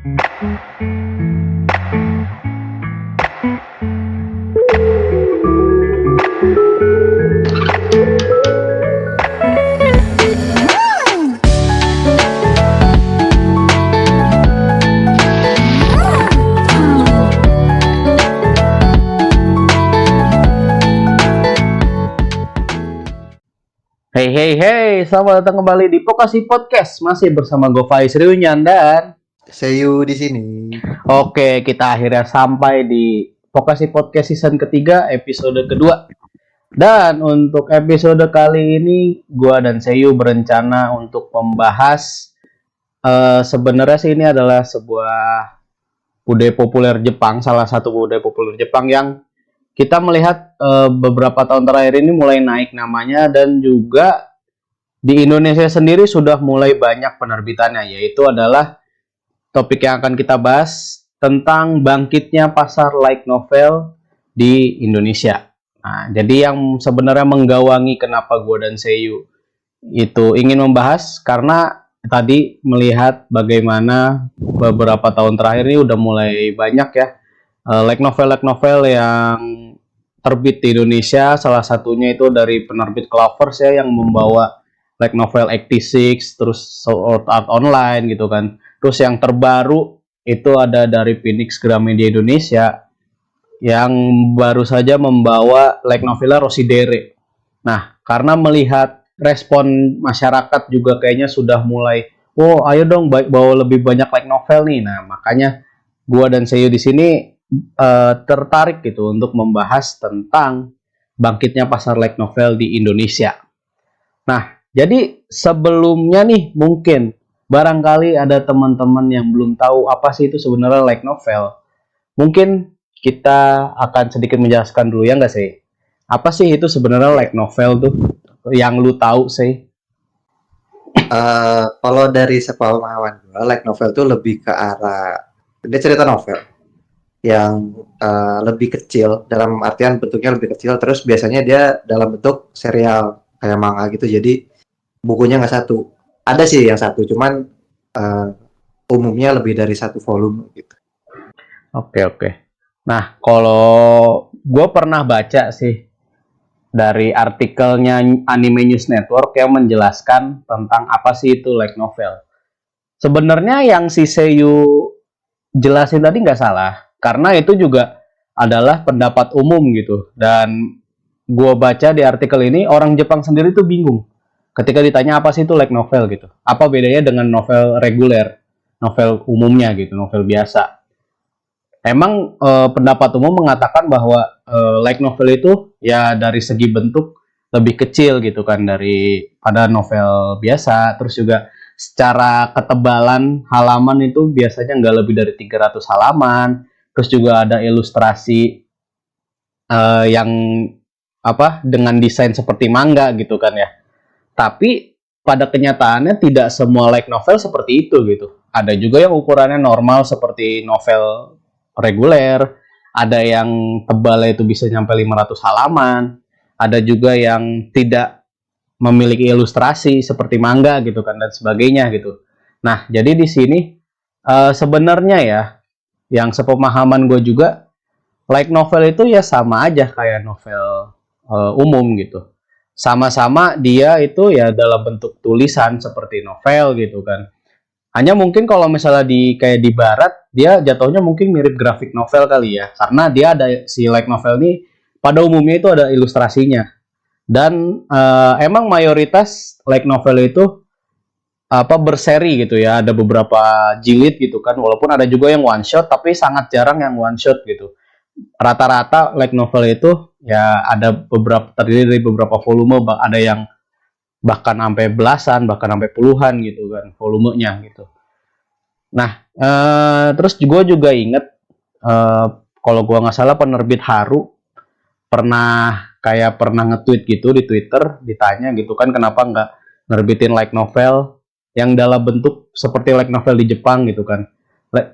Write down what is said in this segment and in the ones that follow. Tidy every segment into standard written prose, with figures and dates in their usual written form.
Hey, selamat datang kembali di Pokasi Podcast. Masih bersama gue Faiz Riunyan dan Seyu di sini. oke, kita akhirnya sampai di Pokasi Podcast season ketiga, episode kedua. Dan untuk episode kali ini, gue dan Seyu berencana untuk membahas sebenarnya sih ini adalah sebuah budaya populer Jepang, salah satu budaya populer Jepang yang kita melihat beberapa tahun terakhir ini mulai naik namanya dan juga di Indonesia sendiri sudah mulai banyak penerbitannya, yaitu adalah topik yang akan kita bahas tentang bangkitnya pasar light novel di Indonesia. Nah, jadi yang sebenarnya menggawangi kenapa gue dan Seyu itu ingin membahas karena tadi melihat bagaimana beberapa tahun terakhir ini udah mulai banyak ya light novel yang terbit di Indonesia. Salah satunya itu dari penerbit Clovers ya yang membawa light novel 86, terus Sword Art Online gitu kan. Terus yang terbaru itu ada dari Phoenix Gramedia Indonesia yang baru saja membawa light novelnya Rosidere. Nah, karena melihat respon masyarakat juga kayaknya sudah mulai, oh ayo dong bawa lebih banyak light novel nih. Nah, makanya gua dan Seyu di sini tertarik gitu untuk membahas tentang bangkitnya pasar light novel di Indonesia. Nah, jadi sebelumnya nih mungkin barangkali ada teman-teman yang belum tahu apa sih itu sebenarnya light novel. Mungkin kita akan sedikit menjelaskan dulu ya nggak sih? Apa sih itu sebenarnya light novel tuh yang lu tahu sih? Kalau dari sepengetahuan gue, light novel tuh lebih ke arah dia cerita novel yang lebih kecil, dalam artian bentuknya lebih kecil. Terus biasanya dia dalam bentuk serial kayak manga gitu. Jadi bukunya nggak satu. Ada sih yang satu, cuman umumnya lebih dari satu volume gitu. Oke. Nah, kalau gue pernah baca sih dari artikelnya Anime News Network yang menjelaskan tentang apa sih itu light novel. Sebenarnya yang si Seiyu jelasin tadi nggak salah, karena itu juga adalah pendapat umum gitu. Dan gue baca di artikel ini, orang Jepang sendiri tuh bingung ketika ditanya apa sih itu light novel gitu. Apa bedanya dengan novel reguler, novel umumnya gitu, novel biasa. Emang pendapat umum mengatakan bahwa light novel itu ya dari segi bentuk lebih kecil gitu kan dari pada novel biasa. Terus juga secara ketebalan halaman itu biasanya nggak lebih dari 300 halaman. Terus juga ada ilustrasi yang apa dengan desain seperti manga gitu kan ya. Tapi pada kenyataannya tidak semua light novel seperti itu gitu. Ada juga yang ukurannya normal seperti novel reguler, ada yang tebalnya itu bisa nyampe 500 halaman, ada juga yang tidak memiliki ilustrasi seperti manga gitu kan dan sebagainya gitu. Nah, jadi di sini sebenarnya ya yang sepemahaman gue juga light novel itu ya sama aja kayak novel umum gitu. Sama-sama dia itu ya dalam bentuk tulisan seperti novel gitu kan. Hanya mungkin kalau misalnya di kayak di barat dia jatuhnya mungkin mirip grafik novel kali ya. Karena dia ada si light novel ini pada umumnya itu ada ilustrasinya. Dan emang mayoritas light novel itu apa berseri gitu ya. Ada beberapa jilid gitu kan. Walaupun ada juga yang one shot tapi sangat jarang yang one shot gitu. Rata-rata light novel itu ya ada beberapa terdiri dari beberapa volume, ada yang bahkan sampai belasan, bahkan sampai puluhan gitu kan volumenya gitu. Nah, terus juga inget kalau gua nggak salah penerbit Haru pernah nge-tweet gitu di Twitter, ditanya gitu kan kenapa nggak nerbitin light novel yang dalam bentuk seperti light novel di Jepang gitu kan.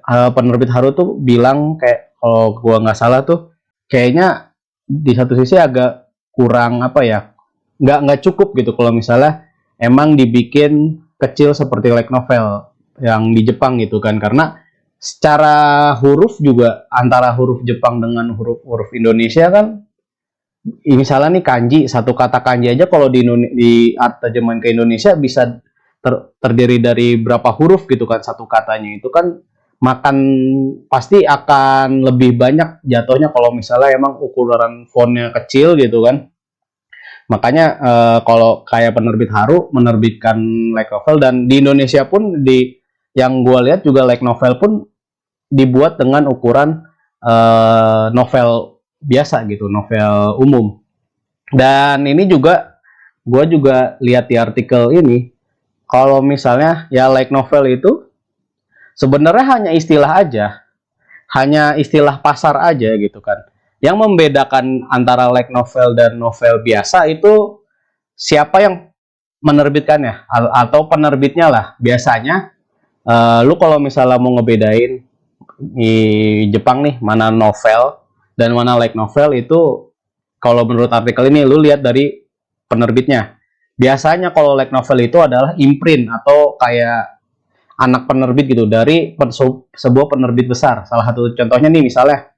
Penerbit Haru tuh bilang kayak kalau gua nggak salah tuh kayaknya di satu sisi agak kurang apa ya, nggak cukup gitu kalau misalnya emang dibikin kecil seperti light novel yang di Jepang gitu kan, karena secara huruf juga antara huruf Jepang dengan huruf Indonesia kan, misalnya nih kanji, satu kata kanji aja kalau di terjemahan ke Indonesia bisa terdiri dari berapa huruf gitu kan satu katanya, itu kan makan pasti akan lebih banyak jatuhnya kalau misalnya emang ukuran fontnya kecil gitu kan. Makanya kalau kayak penerbit Haru menerbitkan light novel, dan di Indonesia pun yang gue lihat juga light novel pun dibuat dengan ukuran novel biasa gitu, novel umum. Dan ini juga gue juga lihat di artikel ini, kalau misalnya ya light novel itu sebenarnya hanya istilah aja, hanya istilah pasar aja gitu kan. Yang membedakan antara light novel dan novel biasa itu siapa yang menerbitkannya atau penerbitnya lah. Biasanya lu kalau misalnya mau ngebedain di Jepang nih mana novel dan mana light novel, itu kalau menurut artikel ini lu lihat dari penerbitnya. Biasanya kalau light novel itu adalah imprint atau kayak anak penerbit gitu dari sebuah penerbit besar. Salah satu contohnya nih misalnya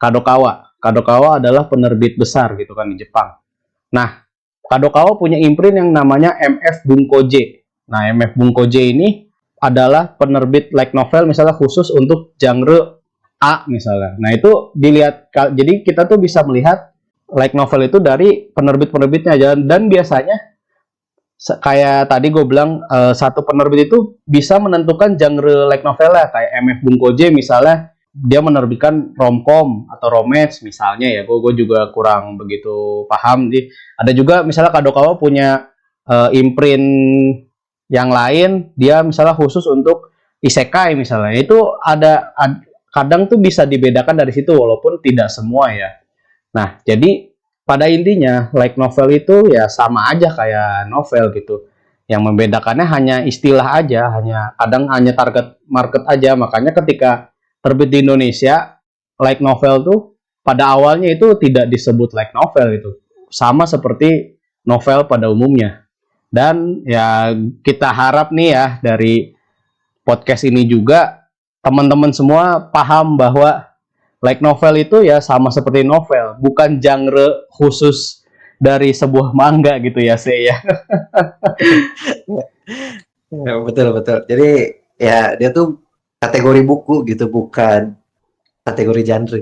Kadokawa. Kadokawa adalah penerbit besar gitu kan di Jepang. Nah, Kadokawa punya imprint yang namanya MF Bunkoje. Nah, MF Bunkoje ini adalah penerbit light novel misalnya khusus untuk genre A misalnya. Nah, itu dilihat, jadi kita tuh bisa melihat light novel itu dari penerbit-penerbitnya aja. Dan biasanya kayak tadi gue bilang, satu penerbit itu bisa menentukan genre light novelnya. Kayak MF Bunkoje misalnya dia menerbitkan romcom atau romance misalnya ya. Gue juga kurang begitu paham sih. Ada juga misalnya Kadokawa punya imprint yang lain, dia misalnya khusus untuk isekai misalnya. Itu kadang tuh bisa dibedakan dari situ walaupun tidak semua ya. Nah, jadi pada intinya light novel itu ya sama aja kayak novel gitu. Yang membedakannya hanya istilah aja, kadang hanya target market aja. Makanya ketika terbit di Indonesia, light novel tuh pada awalnya itu tidak disebut light novel gitu. Sama seperti novel pada umumnya. Dan ya kita harap nih ya dari podcast ini juga teman-teman semua paham bahwa light novel itu ya sama seperti novel, bukan genre khusus dari sebuah manga gitu ya, saya. Ya, betul betul. Jadi ya dia tuh kategori buku gitu, bukan kategori genre.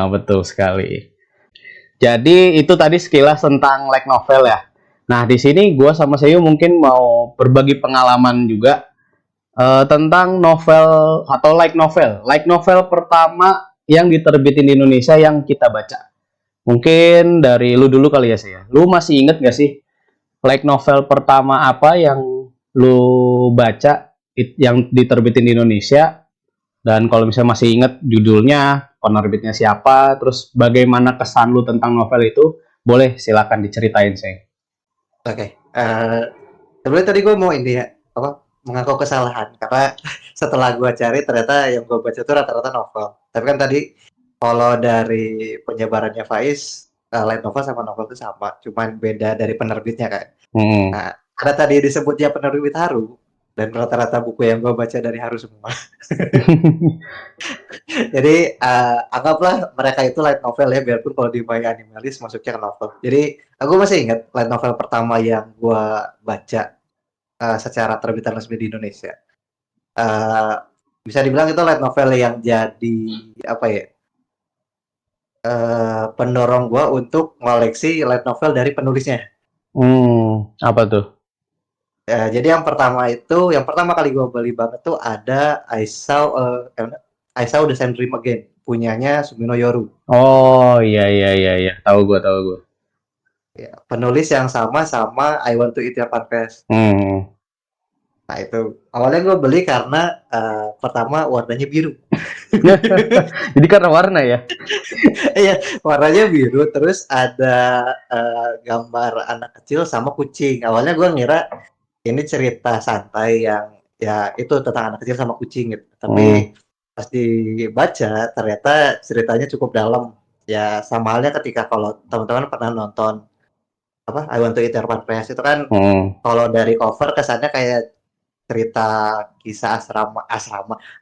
Betul sekali. Jadi itu tadi sekilas tentang light novel ya. Nah, di sini gue sama Seyu mungkin mau berbagi pengalaman juga tentang novel atau light novel. Light novel pertama yang diterbitin di Indonesia yang kita baca. Mungkin dari lu dulu kali ya, saya. Lu masih inget gak sih light novel pertama apa yang lu baca yang diterbitin di Indonesia? Dan kalau misalnya masih inget judulnya, penerbitnya siapa, terus bagaimana kesan lu tentang novel itu, boleh silakan diceritain, saya. Oke. Sebenarnya tadi gue mau ini ya, apa, mengaku kesalahan karena setelah gue cari ternyata yang gue baca itu rata-rata novel. Tapi kan tadi kalau dari penyebarannya Faiz, light novel sama novel itu sama, cuman beda dari penerbitnya kan. Hmm. Nah, ada tadi disebutnya penerbit Haru, dan rata-rata buku yang gue baca dari Haru semua. Jadi anggaplah mereka itu light novel ya, biarpun kalau di My Animalist masuknya ke novel. Jadi aku masih ingat light novel pertama yang gue baca secara terbitan resmi di Indonesia. Bisa dibilang itu light novel yang jadi apa ya, pendorong gue untuk ngoleksi light novel dari penulisnya. Apa tuh? Jadi yang pertama kali gue beli banget tuh ada I Saw the Same Dream Again, punyanya Sumino Yoru. Oh, iya, iya, iya, iya. Tahu gue. Ya, penulis yang sama I Want to Eat Your Pancreas. Hmm. Nah itu awalnya gue beli karena pertama warnanya biru. Jadi karena warna ya? Iya, warnanya biru, terus ada gambar anak kecil sama kucing. Awalnya gue ngira ini cerita santai yang ya itu tentang anak kecil sama kucing gitu. Tapi pas dibaca ternyata ceritanya cukup dalam. Ya sama halnya ketika kalau teman-teman pernah nonton apa I Want to Eat Your Pancreas itu kan, Hmm. kalau dari cover kesannya kayak cerita kisah asmara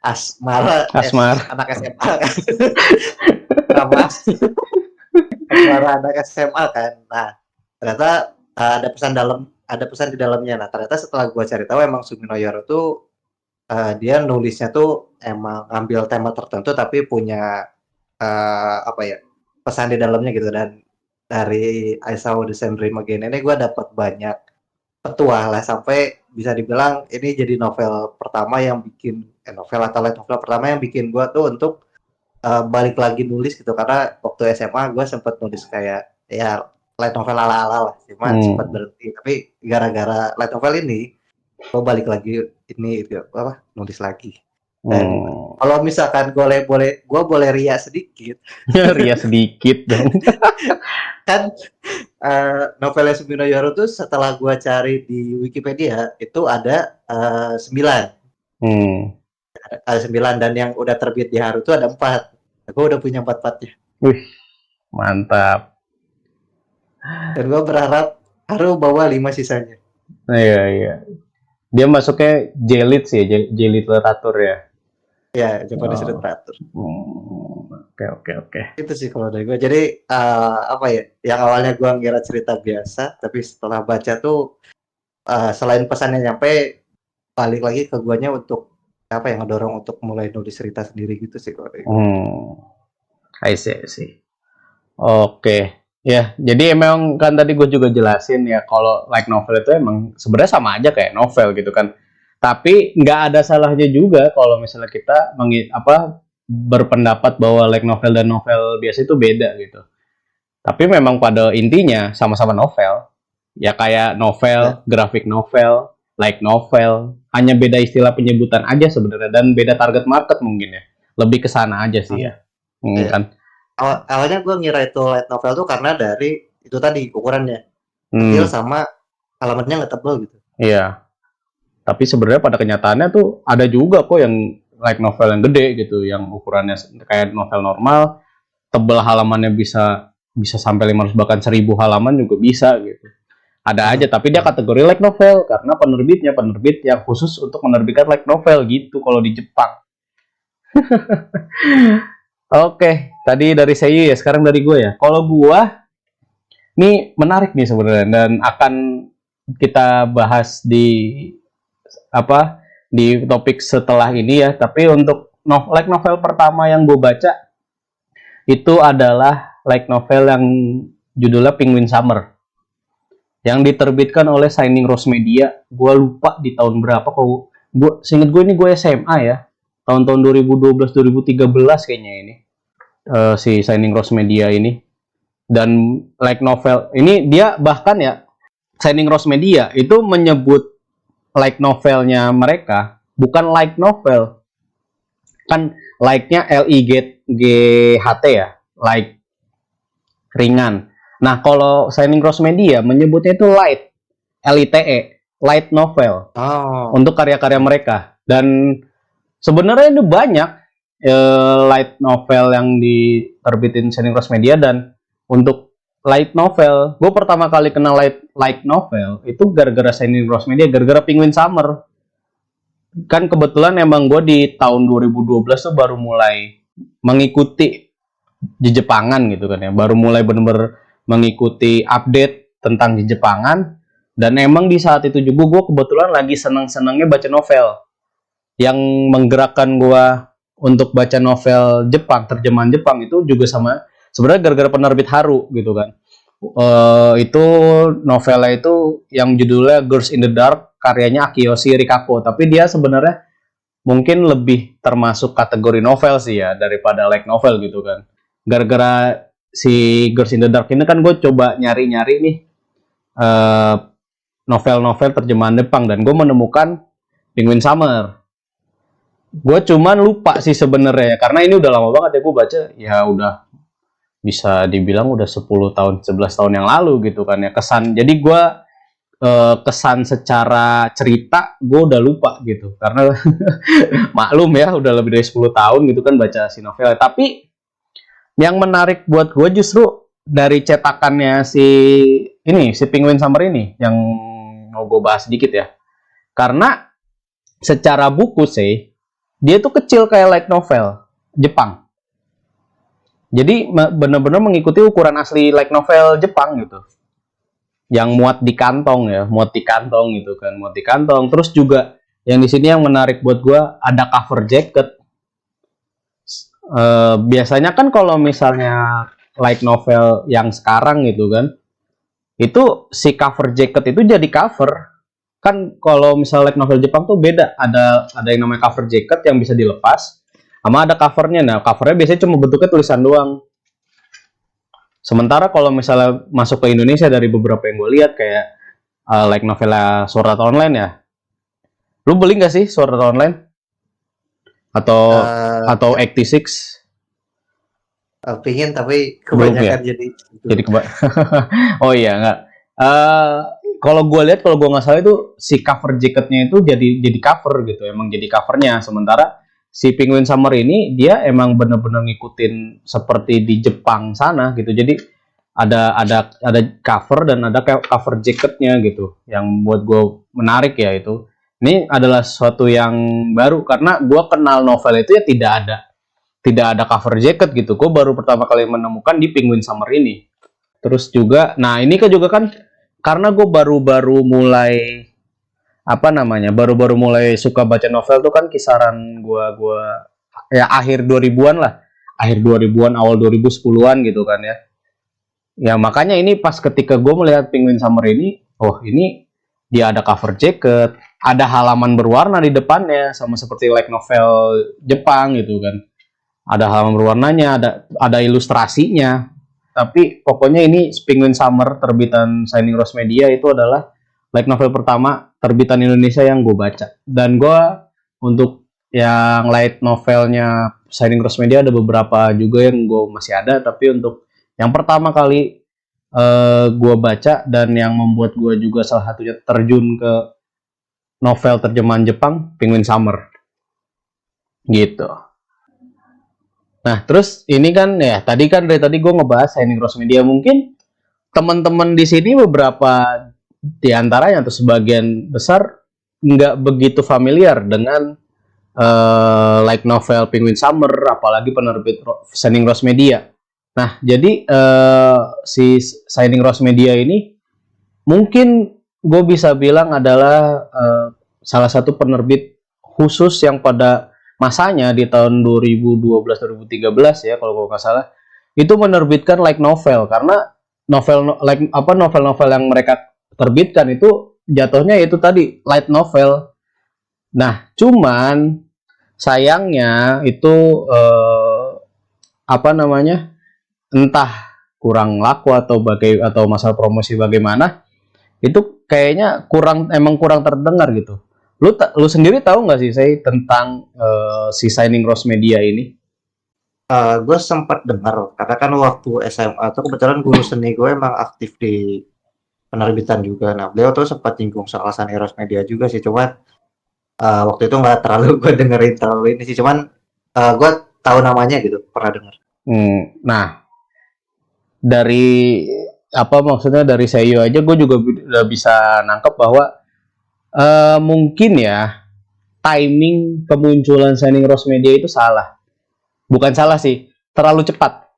Asmar. anak SMA asmara asmara anak SMA kan. Nah, ternyata ada pesan di dalamnya. Nah, ternyata setelah gua cari tahu emang Sumino Yoro tuh dia nulisnya tuh emang ngambil tema tertentu tapi punya apa ya, pesan di dalamnya gitu. Dan dari I Saw the Same Dream Again ini gue dapat banyak petuah lah, sampai bisa dibilang ini jadi novel pertama yang bikin novel atau light novel pertama yang bikin gue tuh untuk balik lagi nulis gitu. Karena waktu SMA gue sempet nulis kayak ya light novel ala-ala lah, cuman sempat berhenti. Tapi gara-gara light novel ini gue balik lagi ini gitu, apa, nulis lagi. Dan kalau misalkan gue boleh ria sedikit. Ria sedikit dong. Kan novelnya Sumino Yoro tuh setelah gue cari di Wikipedia itu ada 9. Ada 9 dan yang udah terbit di Haru tuh ada 4. Gue udah punya 4-4-nya. Wih, mantap. Dan gue berharap Haru bawa 5 sisanya. Iya. Dia masuknya J-Lit sih, J-Lit literatur ya. Ya, Japanese literatur. Oke. Itu sih kalau dari gue. Jadi apa ya? Yang awalnya gue ngira cerita biasa, tapi setelah baca tuh selain pesannya nyampe, balik lagi ke guanya untuk apa yang ngedorong untuk mulai nulis cerita sendiri gitu sih kalau dari gue. I see. Oke. Ya, jadi emang kan tadi gue juga jelasin ya kalau light novel itu emang sebenarnya sama aja kayak novel gitu kan. Tapi nggak ada salahnya juga kalau misalnya kita berpendapat bahwa light novel dan novel biasa itu beda gitu. Tapi memang pada intinya sama-sama novel. Ya kayak novel, graphic novel, light novel, hanya beda istilah penyebutan aja sebenarnya dan beda target market mungkin ya. Lebih ke sana aja sih ya. Kan. Awalnya gue ngira itu light novel tuh karena dari itu tadi ukurannya kecil sama halamannya nggak tebal gitu. Iya. Tapi sebenarnya pada kenyataannya tuh ada juga kok yang light novel yang gede gitu, yang ukurannya kayak novel normal, tebal halamannya bisa sampai 500 bahkan 1000 halaman juga bisa gitu. Ada aja, tapi dia kategori light novel karena penerbitnya penerbit yang khusus untuk menerbitkan light novel gitu kalau di Jepang. Oke, tadi dari Seiyu ya, sekarang dari gue ya. Kalau gue, ini menarik nih sebenarnya dan akan kita bahas di topik setelah ini ya. Tapi untuk light novel pertama yang gue baca itu adalah light novel yang judulnya Penguin Summer yang diterbitkan oleh Shining Rose Media. Gue lupa di tahun berapa, kalau gue seinget gue ini gue SMA ya, tahun-tahun 2012-2013 kayaknya ini si Shining Rose Media ini. Dan light novel ini dia bahkan ya, Shining Rose Media itu menyebut light novelnya mereka bukan light novel, kan like-nya LIGHT ya, like ringan. Nah kalau Shining Rose Media menyebutnya itu light, LITE, light novel untuk karya-karya mereka. Dan sebenarnya itu banyak light novel yang diterbitin Shining Rose Media. Dan untuk light novel, gue pertama kali kenal light novel itu gara-gara Shining Rose Media, gara-gara Penguin Summer. Kan kebetulan emang gue di tahun 2012 tuh baru mulai mengikuti di Jepangan gitu kan ya, baru mulai bener-bener mengikuti update tentang di Jepangan. Dan emang di saat itu juga gue kebetulan lagi seneng-senengnya baca novel. Yang menggerakkan gue untuk baca novel Jepang, terjemahan Jepang itu juga sama sebenarnya gara-gara penerbit Haru gitu kan. Itu novelnya itu yang judulnya Girls in the Dark, karyanya Akiyoshi Rikako. Tapi dia sebenarnya mungkin lebih termasuk kategori novel sih ya daripada light novel gitu kan. Gara-gara si Girls in the Dark ini kan gue coba nyari-nyari nih novel-novel terjemahan Jepang dan gue menemukan Penguin Summer. Gue cuman lupa sih sebenarnya karena ini udah lama banget ya gue baca, ya udah bisa dibilang udah 10 tahun 11 tahun yang lalu gitu kan ya. Jadi gue kesan secara cerita gue udah lupa gitu karena maklum ya udah lebih dari 10 tahun gitu kan baca si novel. Tapi yang menarik buat gue justru dari cetakannya si Penguin Summer ini yang mau gue bahas sedikit ya. Karena secara buku sih dia tuh kecil kayak light novel Jepang. Jadi benar-benar mengikuti ukuran asli light novel Jepang gitu. Yang muat di kantong ya, muat di kantong gitu kan, muat di kantong. Terus juga yang di sini yang menarik buat gue ada cover jacket. Biasanya kan kalau misalnya light novel yang sekarang gitu kan, itu si cover jacket itu jadi cover. Kan kalau misalnya light novel Jepang tuh beda, ada yang namanya cover jacket yang bisa dilepas, sama ada covernya. Nah, covernya biasanya cuma bentuknya tulisan doang. Sementara kalau misalnya masuk ke Indonesia dari beberapa yang gue lihat kayak light novela Sword Art Online ya. Lu beli nggak sih Sword Art Online? Atau Ya, 86? pingin tapi Belum ya? kebanyakan jadi gitu. Jadi oh iya nggak. Eh kalau gue lihat, kalau gue nggak salah itu si cover jacketnya itu jadi cover gitu, emang jadi covernya. Sementara si Penguin Summer ini dia emang bener-bener ngikutin seperti di Jepang sana gitu. Jadi ada cover dan ada cover jacketnya gitu. Yang buat gue menarik ya itu. Ini adalah sesuatu yang baru karena gue kenal novel itu ya tidak ada cover jacket gitu. Gue baru pertama kali menemukan di Penguin Summer ini. Terus juga, nah ini kan juga kan karena gue baru-baru mulai apa namanya, baru-baru mulai suka baca novel tuh kan kisaran gua ya akhir 2000-an lah, akhir 2000-an awal 2010-an gitu kan ya. Ya makanya ini pas ketika gue melihat Penguin Summer ini, oh ini dia ada cover jacket, ada halaman berwarna di depannya sama seperti light novel Jepang gitu kan. Ada halaman berwarnanya, ada ilustrasinya. Tapi pokoknya ini Penguin Summer terbitan Shining Rose Media itu adalah light novel pertama terbitan Indonesia yang gue baca. Dan gue untuk yang light novelnya Shining Rose Media ada beberapa juga yang gue masih ada. Tapi untuk yang pertama kali gue baca dan yang membuat gue juga salah satunya terjun ke novel terjemahan Jepang, Penguin Summer. Gitu. Nah, terus ini kan ya tadi kan dari tadi gue ngebahas Shining Rose Media. Mungkin teman-teman di sini beberapa di antaranya atau sebagian besar nggak begitu familiar dengan light novel Penguin Summer, apalagi penerbit Shining Rose Media. Nah, jadi si Shining Rose Media ini mungkin gue bisa bilang adalah salah satu penerbit khusus yang pada masanya di tahun 2012-2013 ya kalau gue nggak salah itu menerbitkan light novel karena novel-novel yang mereka terbitkan itu jatuhnya itu tadi light novel. Nah, cuman sayangnya itu apa namanya entah kurang laku atau masalah promosi bagaimana itu kayaknya emang kurang terdengar gitu. Lu sendiri tahu nggak sih saya tentang si Shining Rose Media ini? Gue sempat dengar karena kan waktu SMA tuh kebetulan guru seni gue emang aktif di penerbitan juga. Nah, beliau tuh sempat nyinggung soal Shining Rose Media juga sih. Cuman waktu itu nggak terlalu gue dengerin terlalu ini sih. Cuman gue tahu namanya gitu, pernah dengar. Nah, dari apa maksudnya dari Seiyu aja gue juga udah bisa nangkep bahwa mungkin ya timing kemunculan Shining Rose Media itu salah. Bukan salah sih, terlalu cepat.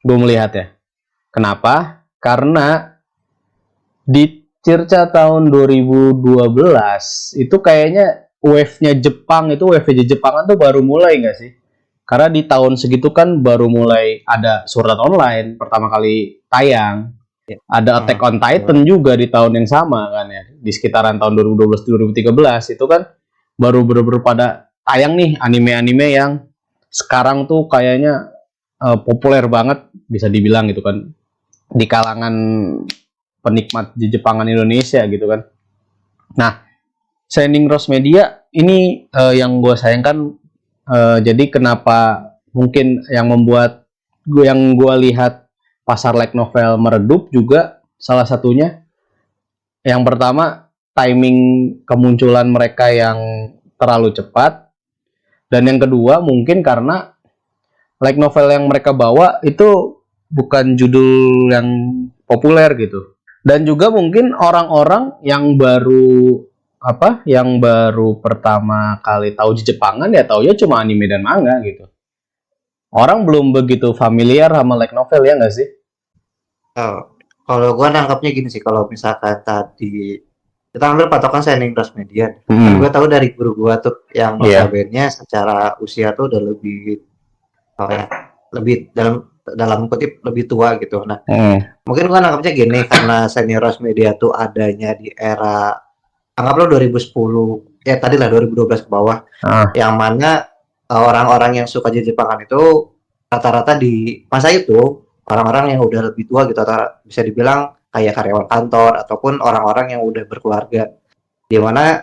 Gue melihat ya. Kenapa? Karena di circa tahun 2012 itu kayaknya wave-nya Jepang itu wave Jepangan tuh baru mulai nggak sih? Karena di tahun segitu kan baru mulai ada Sword Art Online pertama kali tayang. Ya. Ada Attack on Titan juga di tahun yang sama kan ya. Di sekitaran tahun 2012-2013 itu kan baru bener-bener pada tayang nih anime-anime yang sekarang tuh kayaknya populer banget bisa dibilang gitu kan di kalangan penikmat di Jepangan Indonesia gitu kan. Nah, Shining Rose Media ini yang gue sayangkan jadi kenapa mungkin yang membuat yang gue lihat pasar light novel meredup juga salah satunya yang pertama timing kemunculan mereka yang terlalu cepat dan yang kedua mungkin karena light novel yang mereka bawa itu bukan judul yang populer gitu dan juga mungkin orang-orang yang baru yang baru pertama kali tahu di Jepangan ya taunya cuma anime dan manga gitu. Orang belum begitu familiar sama light novel ya nggak sih? Oh, kalau gua nangkapnya gini sih, kalau misalkan tadi kita ambil patokan Shining Cross Media. Kan gua tahu dari guru gua tuh yang Iya. notabene secara usia tuh udah lebih apa ya, lebih dalam dalam kutip lebih tua gitu. Nah, mungkin gua nangkapnya gini, karena Shining Cross Media tuh adanya di era anggaplah 2010, ya tadi lah 2012 ke bawah, yang mana orang-orang yang suka Jepangan itu rata-rata di masa itu orang-orang yang udah lebih tua gitu, atau bisa dibilang kayak karyawan kantor ataupun orang-orang yang udah berkeluarga, di mana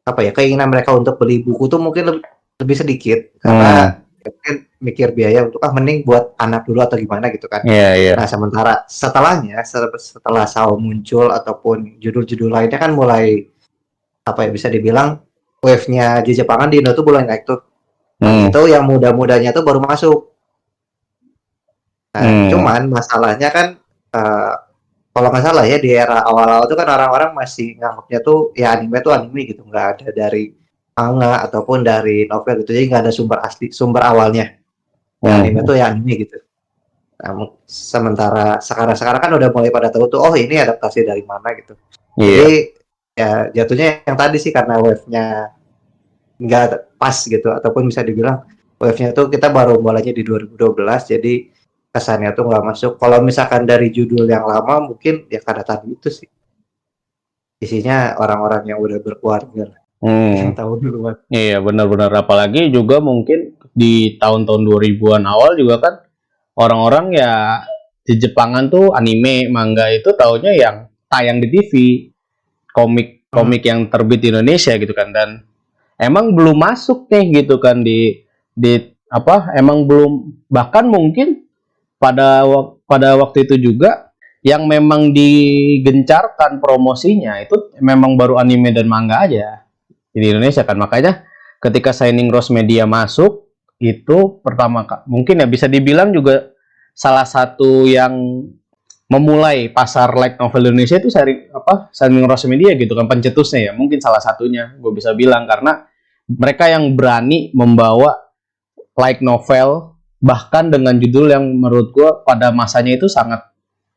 apa ya, keinginan mereka untuk beli buku tuh mungkin lebih sedikit karena ya mungkin mikir biaya untuk mending buat anak dulu atau gimana gitu kan. Nah, sementara setelah Sao muncul ataupun judul-judul lainnya kan mulai apa ya, bisa dibilang wave-nya di Jepangan di Indo tuh mulai naik tuh. Itu yang muda-mudanya tuh baru masuk. Nah, cuman masalahnya kan kalau nggak salah ya di era awal-awal tuh kan orang-orang masih nganggapnya tuh ya anime tuh anime gitu, nggak ada dari manga ataupun dari novel gitu, jadi nggak ada sumber asli, sumber awalnya. Ya, anime tuh ya anime gitu. Nah, sementara sekarang kan udah mulai pada tahu tuh, oh ini adaptasi dari mana gitu. Jadi ya jatuhnya yang tadi sih, karena wave-nya nggak pas gitu, ataupun bisa dibilang wave-nya tuh kita baru mulainya di 2012, jadi kesannya tuh nggak masuk. Kalau misalkan dari judul yang lama mungkin ya karena tadi itu sih isinya orang-orang yang udah berkeluarga yang tahu duluan. Iya, benar-benar, apalagi juga mungkin di tahun-tahun 2000-an awal juga kan orang-orang ya di Jepangan tuh anime, manga itu taunya yang tayang di TV, komik yang terbit di Indonesia gitu kan, dan emang belum masuk nih gitu kan emang belum, bahkan mungkin pada waktu itu juga yang memang digencarkan promosinya itu memang baru anime dan manga aja di Indonesia kan. Makanya ketika Shining Rose Media masuk itu pertama mungkin ya bisa dibilang juga salah satu yang memulai pasar light novel Indonesia itu Shining Rose Media gitu kan, pencetusnya ya, mungkin salah satunya gue bisa bilang, karena mereka yang berani membawa light novel bahkan dengan judul yang menurut gue pada masanya itu sangat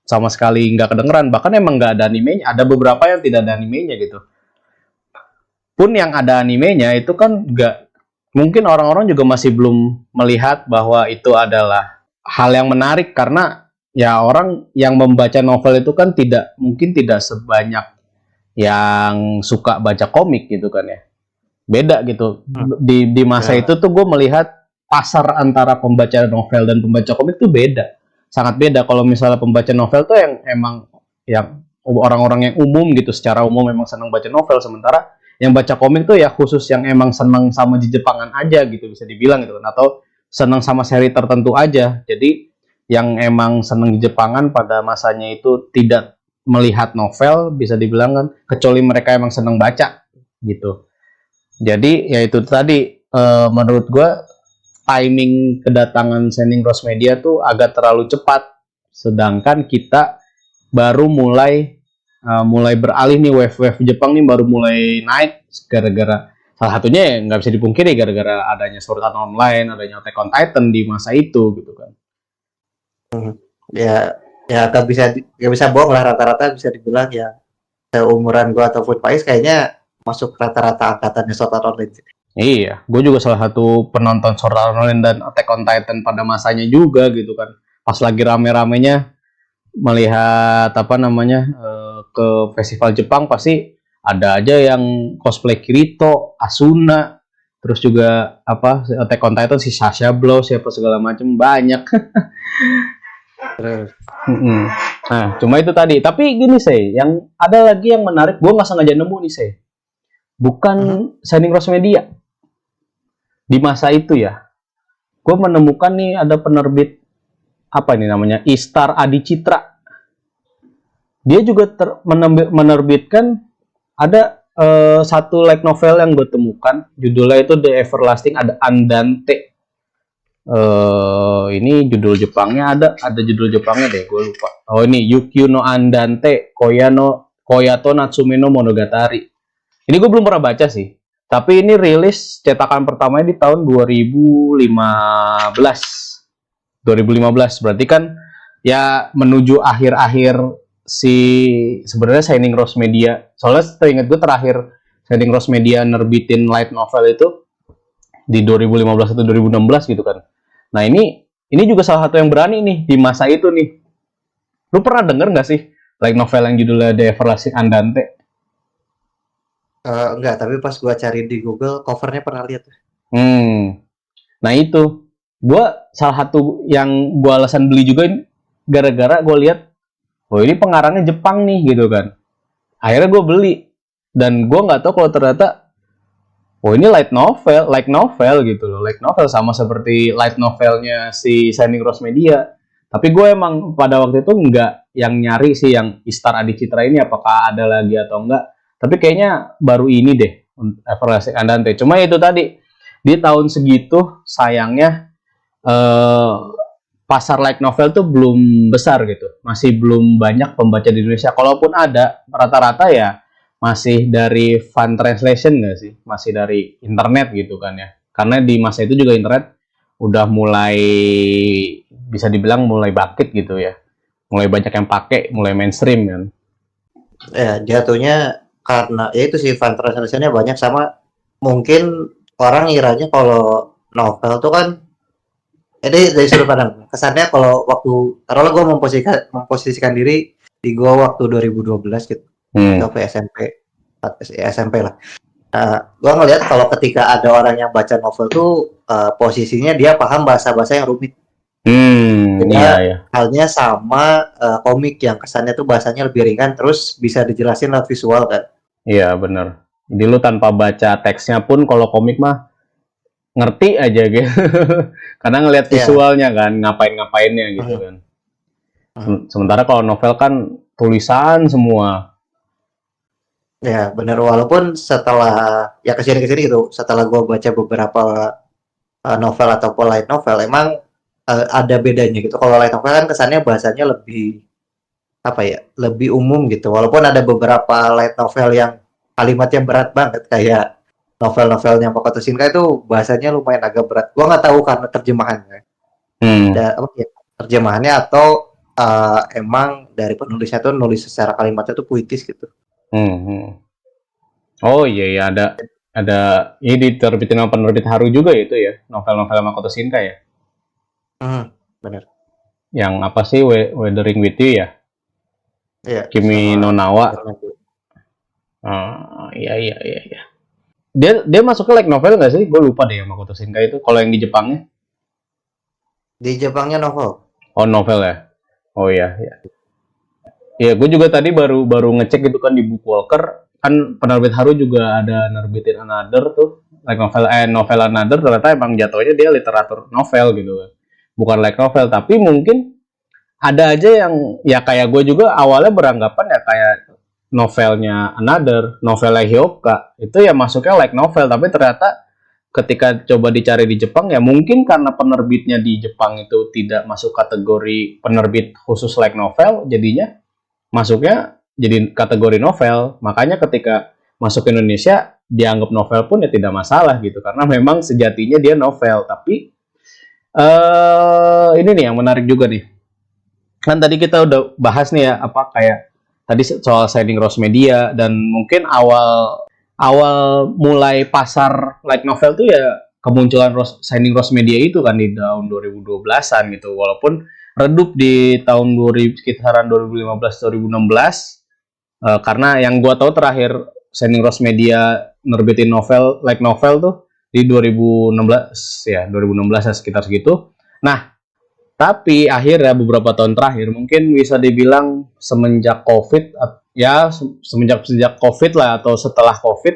sama sekali nggak kedengeran, bahkan emang nggak ada animenya, ada beberapa yang tidak ada animenya gitu. Pun yang ada animenya itu kan nggak, mungkin orang-orang juga masih belum melihat bahwa itu adalah hal yang menarik, karena ya orang yang membaca novel itu kan mungkin tidak sebanyak yang suka baca komik gitu kan ya, beda gitu. Di masa itu tuh gue melihat pasar antara pembaca novel dan pembaca komik tuh beda, sangat beda. Kalau misalnya pembaca novel tuh yang emang yang orang-orang yang umum gitu, secara umum memang senang baca novel, sementara yang baca komik tuh ya khusus yang emang senang sama di Jepangan aja gitu, bisa dibilang gitu kan, atau senang sama seri tertentu aja. Jadi yang emang senang di Jepangan pada masanya itu tidak melihat novel, bisa dibilang kan, kecuali mereka emang senang baca gitu. Jadi ya itu tadi, menurut gue timing kedatangan Shining Rose Media tuh agak terlalu cepat, sedangkan kita baru mulai beralih nih, wave Jepang nih baru mulai naik gara-gara salah satunya ya nggak bisa dipungkiri gara-gara adanya Sword Art Online, adanya Attack on Titan di masa itu gitu kan. Ya gak bisa bohong lah, rata-rata bisa dibilang ya seumuran gua ataupun Pais kayaknya masuk rata-rata angkatannya Sword Art Online. Iya, gue juga salah satu penonton Sword Art Online dan Attack on Titan pada masanya juga gitu kan. Pas lagi rame-ramenya melihat ke festival Jepang, pasti ada aja yang cosplay Kirito, Asuna, terus juga Attack on Titan si Sasha Blow, siapa segala macam banyak. Nah, cuma itu tadi. Tapi gini sih, yang ada lagi yang menarik, gue nggak sengaja nemu nih sih. Bukan Shining Rose Media. Di masa itu ya, gue menemukan nih ada penerbit apa ini namanya, Istar Adi Citra. Dia juga menerbitkan ada satu light novel yang gue temukan, judulnya itu The Everlasting, ada Andante. Ini judul Jepangnya ada judul Jepangnya deh, gue lupa. Oh ini Yukio no Andante, Koyato Natsume no Monogatari. Ini gue belum pernah baca sih. Tapi ini rilis cetakan pertamanya di tahun 2015. 2015 berarti kan ya menuju akhir-akhir si sebenarnya Shining Rose Media. Soalnya seingat gue terakhir Shining Rose Media nerbitin light novel itu di 2015 atau 2016 gitu kan. Nah, ini juga salah satu yang berani nih di masa itu nih. Lu pernah denger nggak sih light novel yang judulnya The Everlasting Andante? Enggak, tapi pas gua cari di Google, covernya pernah lihat. Nah itu, gue salah satu yang gue alasan beli juga gara-gara gue lihat, oh ini pengarangnya Jepang nih gitu kan. Akhirnya gue beli dan gue nggak tahu kalau ternyata, oh ini light novel gitu loh, light novel sama seperti light novelnya si Shining Rose Media. Tapi gue emang pada waktu itu nggak yang nyari sih yang Istar Adi Citra ini apakah ada lagi atau enggak. Tapi kayaknya baru ini deh, Everlasting Andante. Cuma itu tadi, di tahun segitu sayangnya pasar light novel tuh belum besar gitu. Masih belum banyak pembaca di Indonesia. Kalaupun ada, rata-rata ya masih dari fan translation nggak sih? Masih dari internet gitu kan ya. Karena di masa itu juga internet udah mulai, bisa dibilang mulai bangkit gitu ya. Mulai banyak yang pakai, mulai mainstream kan. Ya, jatuhnya karena ya itu sih fan translation-nya banyak, sama mungkin orang ngiranya kalau novel tuh kan ini dari sudut pandang kesannya kalau waktu taruhlah gue memposisikan diri di gue waktu 2012 gitu, sampai SMP lah. Gue ngelihat kalau ketika ada orang yang baca novel tuh posisinya dia paham bahasa-bahasa yang rumit. Iya. Halnya sama komik yang kesannya tuh bahasanya lebih ringan, terus bisa dijelasin lewat visual kan. Iya bener. Jadi lu tanpa baca teksnya pun kalau komik mah ngerti aja gitu. Karena ngelihat visualnya kan, ngapain-ngapainnya gitu kan. Sementara kalau novel kan tulisan semua. Ya bener, walaupun setelah ya kesini gitu, setelah gue baca beberapa novel ataupun light novel, emang ada bedanya gitu. Kalau light novel kan kesannya bahasanya lebih apa ya, lebih umum gitu. Walaupun ada beberapa light novel yang kalimatnya berat banget, kayak novel-novelnya Makoto Shinkai itu bahasanya lumayan agak berat. Gua nggak tahu karena terjemahannya. Terjemahannya atau emang dari penulisnya tuh nulis secara kalimatnya tuh puitis gitu. Oh iya ada ini diterbitin sama penerbit Haru juga itu ya, novel-novel Makoto Shinkai ya. Bener. Yang apa sih Weathering with You ya? Iya. Kimi no Nawa. Iya. Dia masuknya like novel nggak sih? Gue lupa deh yang Makoto Shinkai itu. Kalau yang di Jepangnya? Di Jepangnya novel. Oh novel ya. Oh iya. Ya gue juga tadi baru ngecek gitu kan di Bookwalker, kan penerbit Haru juga ada nerbitin Another tuh, like novel Another, ternyata emang jatuhnya dia literatur novel gitu kan, bukan like novel. Tapi mungkin ada aja yang ya kayak gue juga awalnya beranggapan ya kayak novelnya Another, novelnya Hyoka itu ya masuknya like novel, tapi ternyata ketika coba dicari di Jepang ya mungkin karena penerbitnya di Jepang itu tidak masuk kategori penerbit khusus like novel, jadinya masuknya jadi kategori novel. Makanya ketika masuk ke Indonesia dianggap novel pun ya tidak masalah gitu, karena memang sejatinya dia novel. Tapi ini nih yang menarik juga nih, kan tadi kita udah bahas nih ya apa kayak tadi soal Shining Rose Media, dan mungkin awal mulai pasar light novel tuh ya kemunculan Shining Rose Media itu kan di tahun 2012-an gitu, walaupun redup di tahun sekitaran 2015-2016 karena yang gua tahu terakhir Shining Rose Media nerbitin novel light novel tuh di 2016 ya, 2016 ya sekitar segitu. Nah, tapi akhirnya beberapa tahun terakhir mungkin bisa dibilang semenjak Covid ya, semenjak Covid lah atau setelah Covid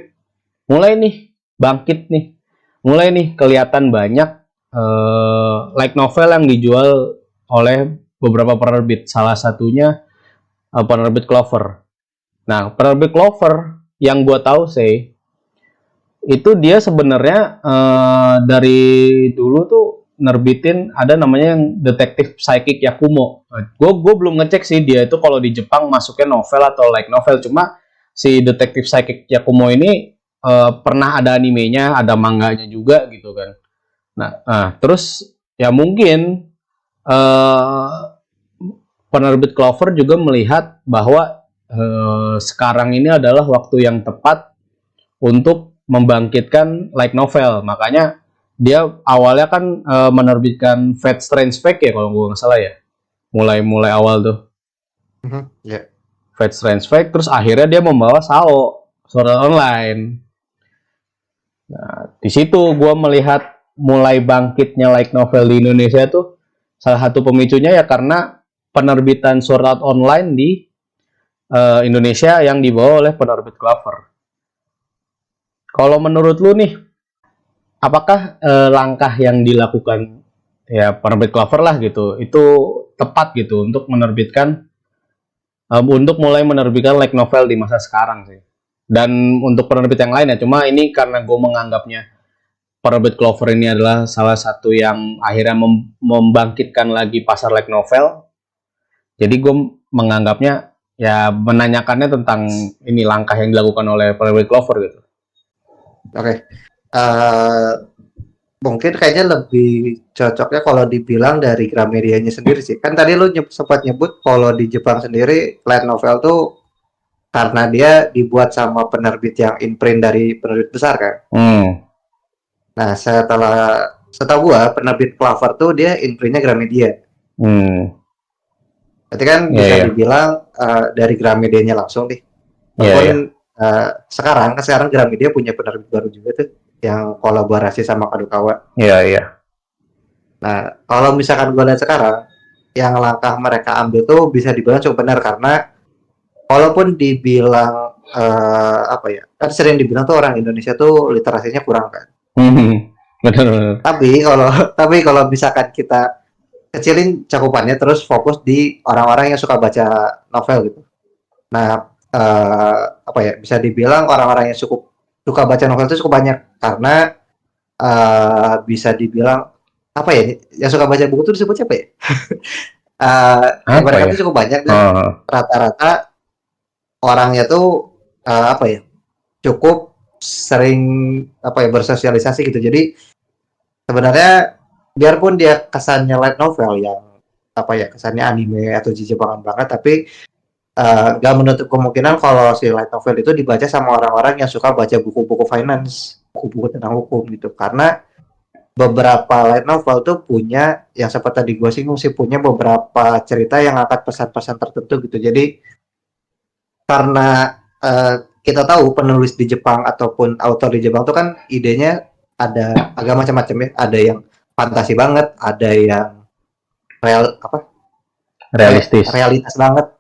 mulai nih bangkit nih. Mulai nih kelihatan banyak light novel yang dijual oleh beberapa penerbit, salah satunya penerbit Clover. Nah, penerbit Clover yang gue tahu sih itu dia sebenarnya dari dulu tuh nerbitin ada namanya yang Detektif Psychic Yakumo. Gue belum ngecek sih dia itu kalau di Jepang masuknya novel atau light novel. Cuma si Detektif Psychic Yakumo ini pernah ada animenya, ada manganya juga gitu kan. Nah, terus ya mungkin penerbit Clover juga melihat bahwa sekarang ini adalah waktu yang tepat untuk membangkitkan light novel. Makanya dia awalnya kan menerbitkan Fate Strange Fate ya kalau gue nggak salah ya. Mulai awal tuh Ya. Fate Strange Fate, terus akhirnya dia membawa SAO, Sword Art Online. Nah, di situ gue melihat mulai bangkitnya light novel di Indonesia tuh salah satu pemicunya ya karena penerbitan Sword Art Online di Indonesia yang dibawa oleh penerbit Clover. Kalau menurut lu nih, apakah langkah yang dilakukan ya penerbit Clover lah gitu, itu tepat gitu untuk menerbitkan untuk mulai menerbitkan light novel di masa sekarang sih. Dan untuk penerbit yang lain ya, cuma ini karena gue menganggapnya penerbit Clover ini adalah salah satu yang akhirnya membangkitkan lagi pasar light novel. Jadi gue menganggapnya ya menanyakannya tentang ini langkah yang dilakukan oleh penerbit Clover gitu. Oke. Mungkin kayaknya lebih cocoknya kalau dibilang dari Gramedianya sendiri sih. Kan tadi lu sempat nyebut kalau di Jepang sendiri light novel tuh karena dia dibuat sama penerbit yang imprint dari penerbit besar kan. Nah, setahu gua penerbit Clover tuh dia imprintnya Gramedia. Berarti kan bisa dibilang dari Gramedianya langsung nih. Walaupun sekarang Gramedia punya penerbit baru juga tuh yang kolaborasi sama Kadokawa. Iya. Nah, kalau misalkan gue lihat sekarang, yang langkah mereka ambil tuh bisa dibilang cukup benar karena walaupun dibilang apa ya, kan sering dibilang tuh orang Indonesia tuh literasinya kurang kan. Benar. Tapi kalau misalkan kita kecilin cakupannya terus fokus di orang-orang yang suka baca novel gitu. Nah, apa ya, bisa dibilang orang-orang yang suka baca novel itu cukup banyak karena bisa dibilang apa ya, yang suka baca buku itu disebut apa ya? Mereka tuh cukup banyak dan rata-rata orangnya tuh apa ya, cukup sering apa ya bersosialisasi gitu. Jadi sebenarnya biarpun dia kesannya light novel yang apa ya kesannya anime atau Jepangan banget, tapi gak menutup kemungkinan kalau si light novel itu dibaca sama orang-orang yang suka baca buku-buku finance, buku-buku tentang hukum gitu. Karena beberapa light novel tuh punya yang seperti tadi gue singgung sih, punya beberapa cerita yang angkat pesan-pesan tertentu gitu. Jadi karena kita tahu penulis di Jepang ataupun author di Jepang tuh kan idenya ada agak macam-macam ya. Ada yang fantasi banget, ada yang realitas banget.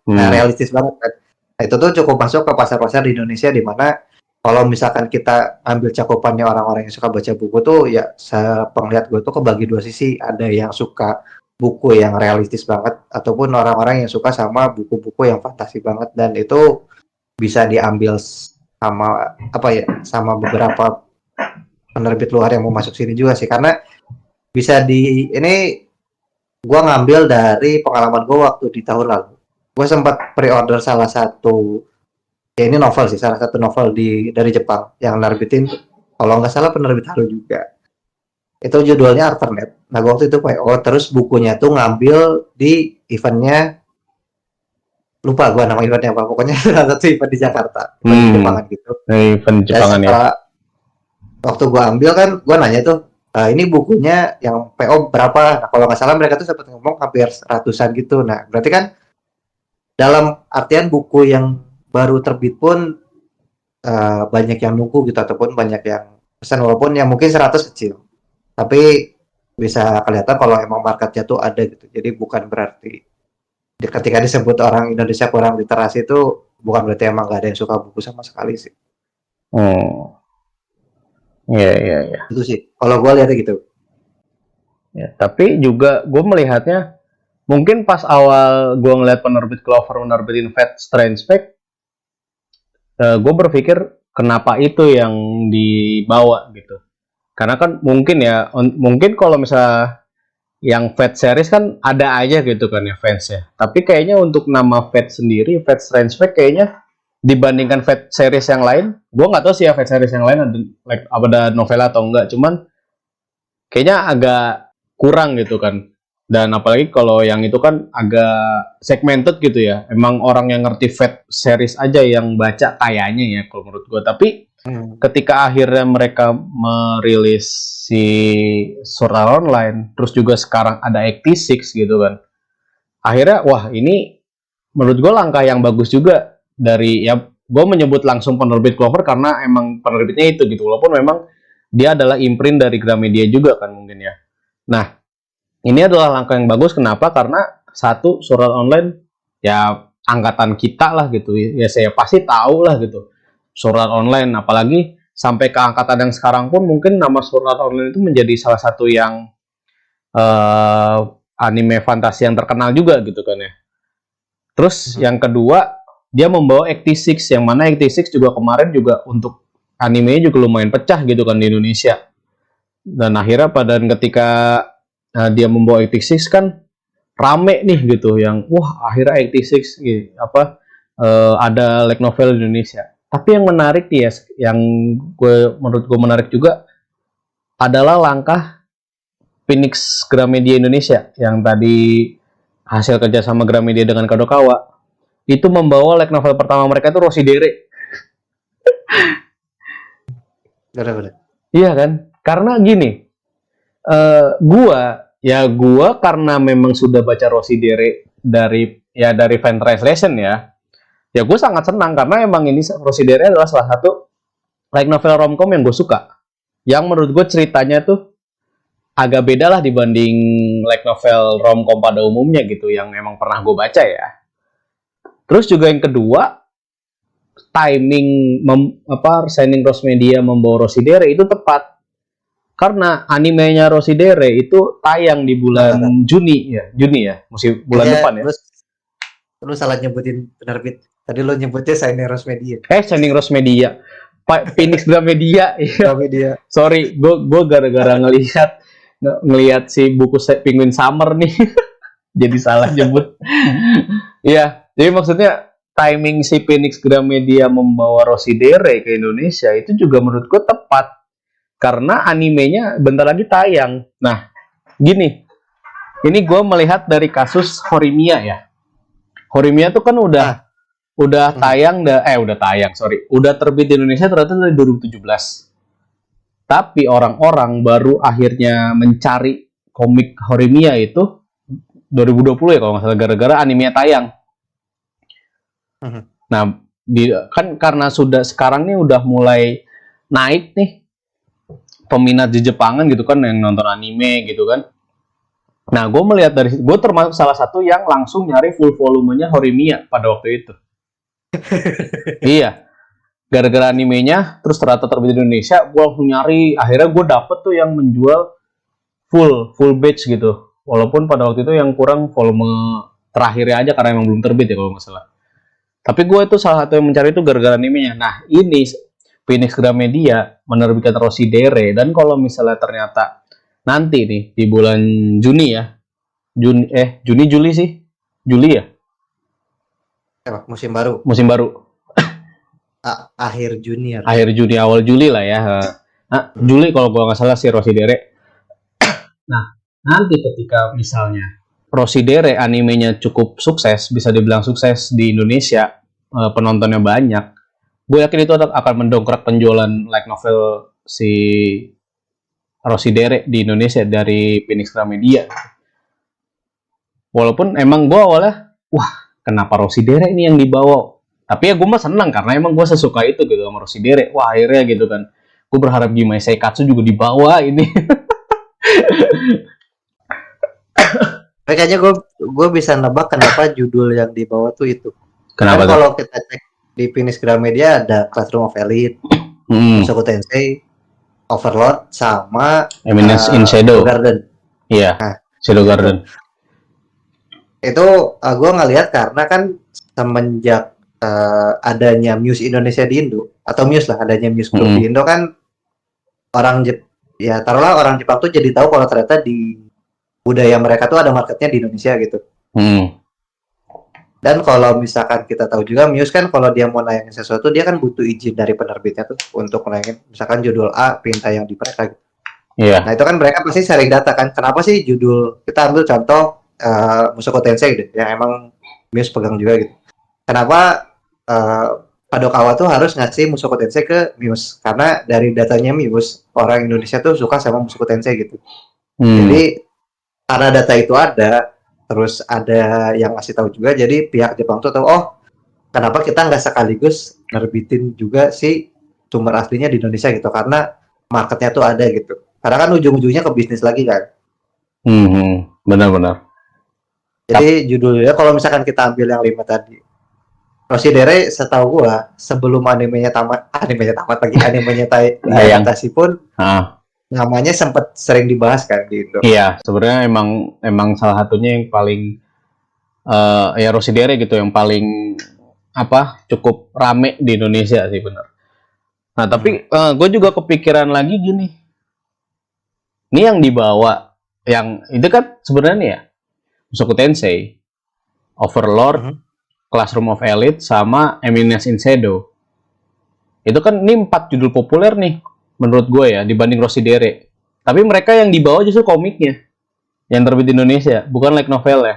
Nah, realistis banget kan. Nah, itu tuh cukup masuk ke pasar-pasar di Indonesia di mana kalau misalkan kita ambil cakupannya orang-orang yang suka baca buku tuh ya sepenglihat gue tuh kebagi dua sisi. Ada yang suka buku yang realistis banget ataupun orang-orang yang suka sama buku-buku yang fantasi banget, dan itu bisa diambil sama apa ya, sama beberapa penerbit luar yang mau masuk sini juga sih. Karena bisa ini gue ngambil dari pengalaman gue waktu di tahun lalu. Gue sempat pre-order salah satu, ya ini novel sih, salah satu novel dari Jepang yang nerbitin, kalau nggak salah penerbit Haru juga. Itu judulnya Alternate. Nah, gue waktu itu PO, terus bukunya tuh ngambil di eventnya, lupa gue nama eventnya apa, pokoknya salah satu event di Jakarta, event Jepangan gitu. Event Jepangan ya. Waktu gue ambil kan, gue nanya tuh, ini bukunya yang PO berapa? Nah, kalau nggak salah mereka tuh sempat ngomong hampir ratusan gitu. Nah, berarti kan dalam artian buku yang baru terbit pun banyak yang nunggu gitu, ataupun banyak yang pesan, walaupun yang mungkin 100 kecil. Tapi bisa kelihatan kalau emang marketnya tuh ada gitu. Jadi bukan berarti ketika disebut orang Indonesia kurang literasi itu bukan berarti emang gak ada yang suka buku sama sekali sih. Iya. Itu sih, kalau gue lihatnya gitu. Ya, tapi juga gue melihatnya, mungkin pas awal gue ngeliat penerbit Clover menerbitin Fate Strange Fate, gue berpikir kenapa itu yang dibawa gitu. Karena kan mungkin kalau misalnya yang Fate series kan ada aja gitu kan ya fans ya. Tapi kayaknya untuk nama Fate sendiri, Fate Strange Fate kayaknya dibandingkan Fate series yang lain, gue nggak tahu sih ya Fate series yang lain ada like ada novel atau enggak. Cuman kayaknya agak kurang gitu kan. Dan apalagi kalau yang itu kan agak segmented gitu ya. Emang orang yang ngerti Fate series aja yang baca kayaknya ya kalau menurut gue. Tapi ketika akhirnya mereka merilis si Sword Art Online, terus juga sekarang ada 86 gitu kan. Akhirnya wah ini menurut gue langkah yang bagus juga dari ya gue menyebut langsung penerbit Clover karena emang penerbitnya itu gitu. Walaupun memang dia adalah imprint dari Gramedia juga kan mungkin ya. Nah, ini adalah langkah yang bagus. Kenapa? Karena satu, Sword Art Online ya angkatan kita lah gitu. Ya saya pasti tahu lah gitu. Sword Art Online, apalagi sampai ke angkatan yang sekarang pun mungkin nama Sword Art Online itu menjadi salah satu yang anime fantasi yang terkenal juga gitu kan ya. Terus yang kedua, dia membawa 86 yang mana 86 juga kemarin juga untuk animenya juga lumayan pecah gitu kan di Indonesia. Dan akhirnya pada ketika dia membawa 86 kan rame nih gitu yang wah akhirnya 86 gitu, ada light novel di Indonesia. Tapi yang menarik nih ya, yang menurut gue menarik juga adalah langkah Phoenix Gramedia Indonesia yang tadi hasil kerjasama Gramedia dengan Kadokawa itu membawa light novel pertama mereka itu Rosidere. Benar-benar. Iya kan? Karena gini, gua karena memang sudah baca Rosidere dari fan translation ya gue sangat senang karena emang ini Rosidere adalah salah satu light novel romcom yang gue suka. Yang menurut gue ceritanya tuh agak beda lah dibanding light novel romcom pada umumnya gitu yang emang pernah gue baca ya. Terus juga yang kedua, timing signing Rose Media membawa Rosidere itu tepat. Karena animenya Rosidere itu tayang di bulan Juni ya, musim bulan depan ya. Lu salah nyebutin penerbit. Tadi lo nyebutnya Signing Rose Media. Signing Rose Media. Phoenix Gramedia. Gramedia. Sorry, gue gara-gara ngelihat si buku Penguin Summer nih. Jadi salah nyebut. Iya, jadi maksudnya timing si Phoenix Gramedia membawa Rosidere ke Indonesia itu juga menurut gue tepat. Karena animenya bentar lagi tayang. Nah, gini. Ini gue melihat dari kasus Horimiya ya. Horimiya tuh kan udah terbit di Indonesia ternyata dari 2017. Tapi orang-orang baru akhirnya mencari komik Horimiya itu 2020 ya kalau nggak salah gara-gara animenya tayang. Nah, kan karena sudah sekarang nih udah mulai naik nih peminat di Jepangan gitu kan yang nonton anime gitu kan. Nah, gue termasuk salah satu yang langsung nyari full volumenya Horimiya pada waktu itu. Iya, gara-gara animenya terus ternyata terbit di Indonesia, gue langsung nyari. Akhirnya gue dapet tuh yang menjual full batch gitu. Walaupun pada waktu itu yang kurang volume terakhirnya aja karena emang belum terbit ya kalau nggak salah. Tapi gue itu salah satu yang mencari itu gara-gara animenya. Nah, ini Phoenix Gramedia menerbitkan Rosidere dan kalau misalnya ternyata nanti nih di bulan Juni ya, Juli ya. Musim baru. Akhir Juni awal Juli lah ya. Nah, Juli kalau gue nggak salah si Rosidere. Nah, nanti ketika misalnya Rosidere animenya cukup sukses, bisa dibilang sukses di Indonesia, penontonnya banyak, gue yakin itu akan mendongkrak penjualan light novel si Rosidere di Indonesia dari Phoenix Gramedia. Walaupun emang gue awalnya, kenapa Rosidere ini yang dibawa? Tapi ya gue mah senang karena emang gue sesuka itu gitu sama Rosidere. Wah akhirnya gitu kan. Gue berharap Gimai Seikatsu juga dibawa ini. Kayaknya gue bisa nebak kenapa judul yang dibawa tuh itu. Kenapa? Kalau kita cek di Phoenix Gramedia ada Classroom of Elite, Mushoku Tensei, Overlord, sama Eminence in Shadow Garden. Iya, Shadow Garden. Itu gue ngelihat karena kan semenjak adanya Muse Indonesia di Indo atau Muse lah adanya Muse Group di Indo kan orang Jepang tuh jadi tahu kalau ternyata di budaya mereka tuh ada marketnya di Indonesia gitu. Dan kalau misalkan kita tahu juga Muse kan kalau dia mau nayangin sesuatu dia kan butuh izin dari penerbitnya tuh untuk nayangin misalkan judul A pengen tayang di mereka gitu. Iya. Nah itu kan mereka pasti sharing data kan. Kenapa sih judul kita ambil contoh Mushoku Tensei gitu yang emang Muse pegang juga gitu. Kenapa Kadokawa tuh harus ngasih Mushoku Tensei ke Muse karena dari datanya Muse orang Indonesia tuh suka sama Mushoku Tensei gitu. Jadi karena data itu ada, terus ada yang ngasih tahu juga, jadi pihak Jepang tuh tahu, oh kenapa kita nggak sekaligus nerbitin juga si sumber aslinya di Indonesia gitu, karena marketnya tuh ada gitu. Karena kan ujung-ujungnya ke bisnis lagi kan. Benar-benar. Jadi judulnya kalau misalkan kita ambil yang 5 tadi, Roshidere setahu gua sebelum animenya tamat lagi animenya diadaptasi pun namanya sempat sering dibahas kan di Indo. Iya, sebenarnya emang salah satunya yang paling ya Roshidere gitu yang paling cukup rame di Indonesia sih benar. Nah tapi gue juga kepikiran lagi gini, ini yang dibawa yang itu kan sebenarnya nih ya Mushoku Tensei, Overlord, Classroom of Elite sama Eminence in Shadow. Itu kan ini 4 judul populer nih menurut gue ya dibanding Roshidere. Tapi mereka yang dibawa justru komiknya yang terbit di Indonesia, bukan light novel ya.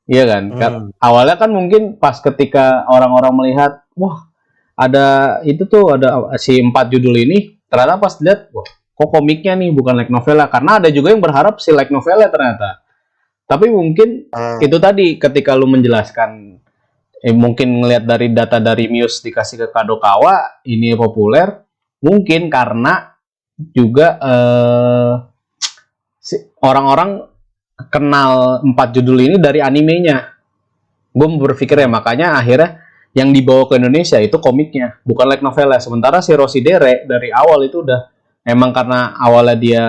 Iya kan? Awalnya kan mungkin pas ketika orang-orang melihat, wah ada itu tuh ada si 4 judul ini, ternyata pas lihat, wah kok komiknya nih bukan light novel lah. Karena ada juga yang berharap si light novel ternyata. Tapi mungkin itu tadi ketika lu menjelaskan mungkin ngelihat dari data dari Muse dikasih ke Kadokawa ini populer, mungkin karena juga orang-orang kenal 4 judul ini dari animenya. Gue berpikir ya makanya akhirnya yang dibawa ke Indonesia itu komiknya, bukan light novel ya. Sementara si Roshidere dari awal itu udah emang karena awalnya dia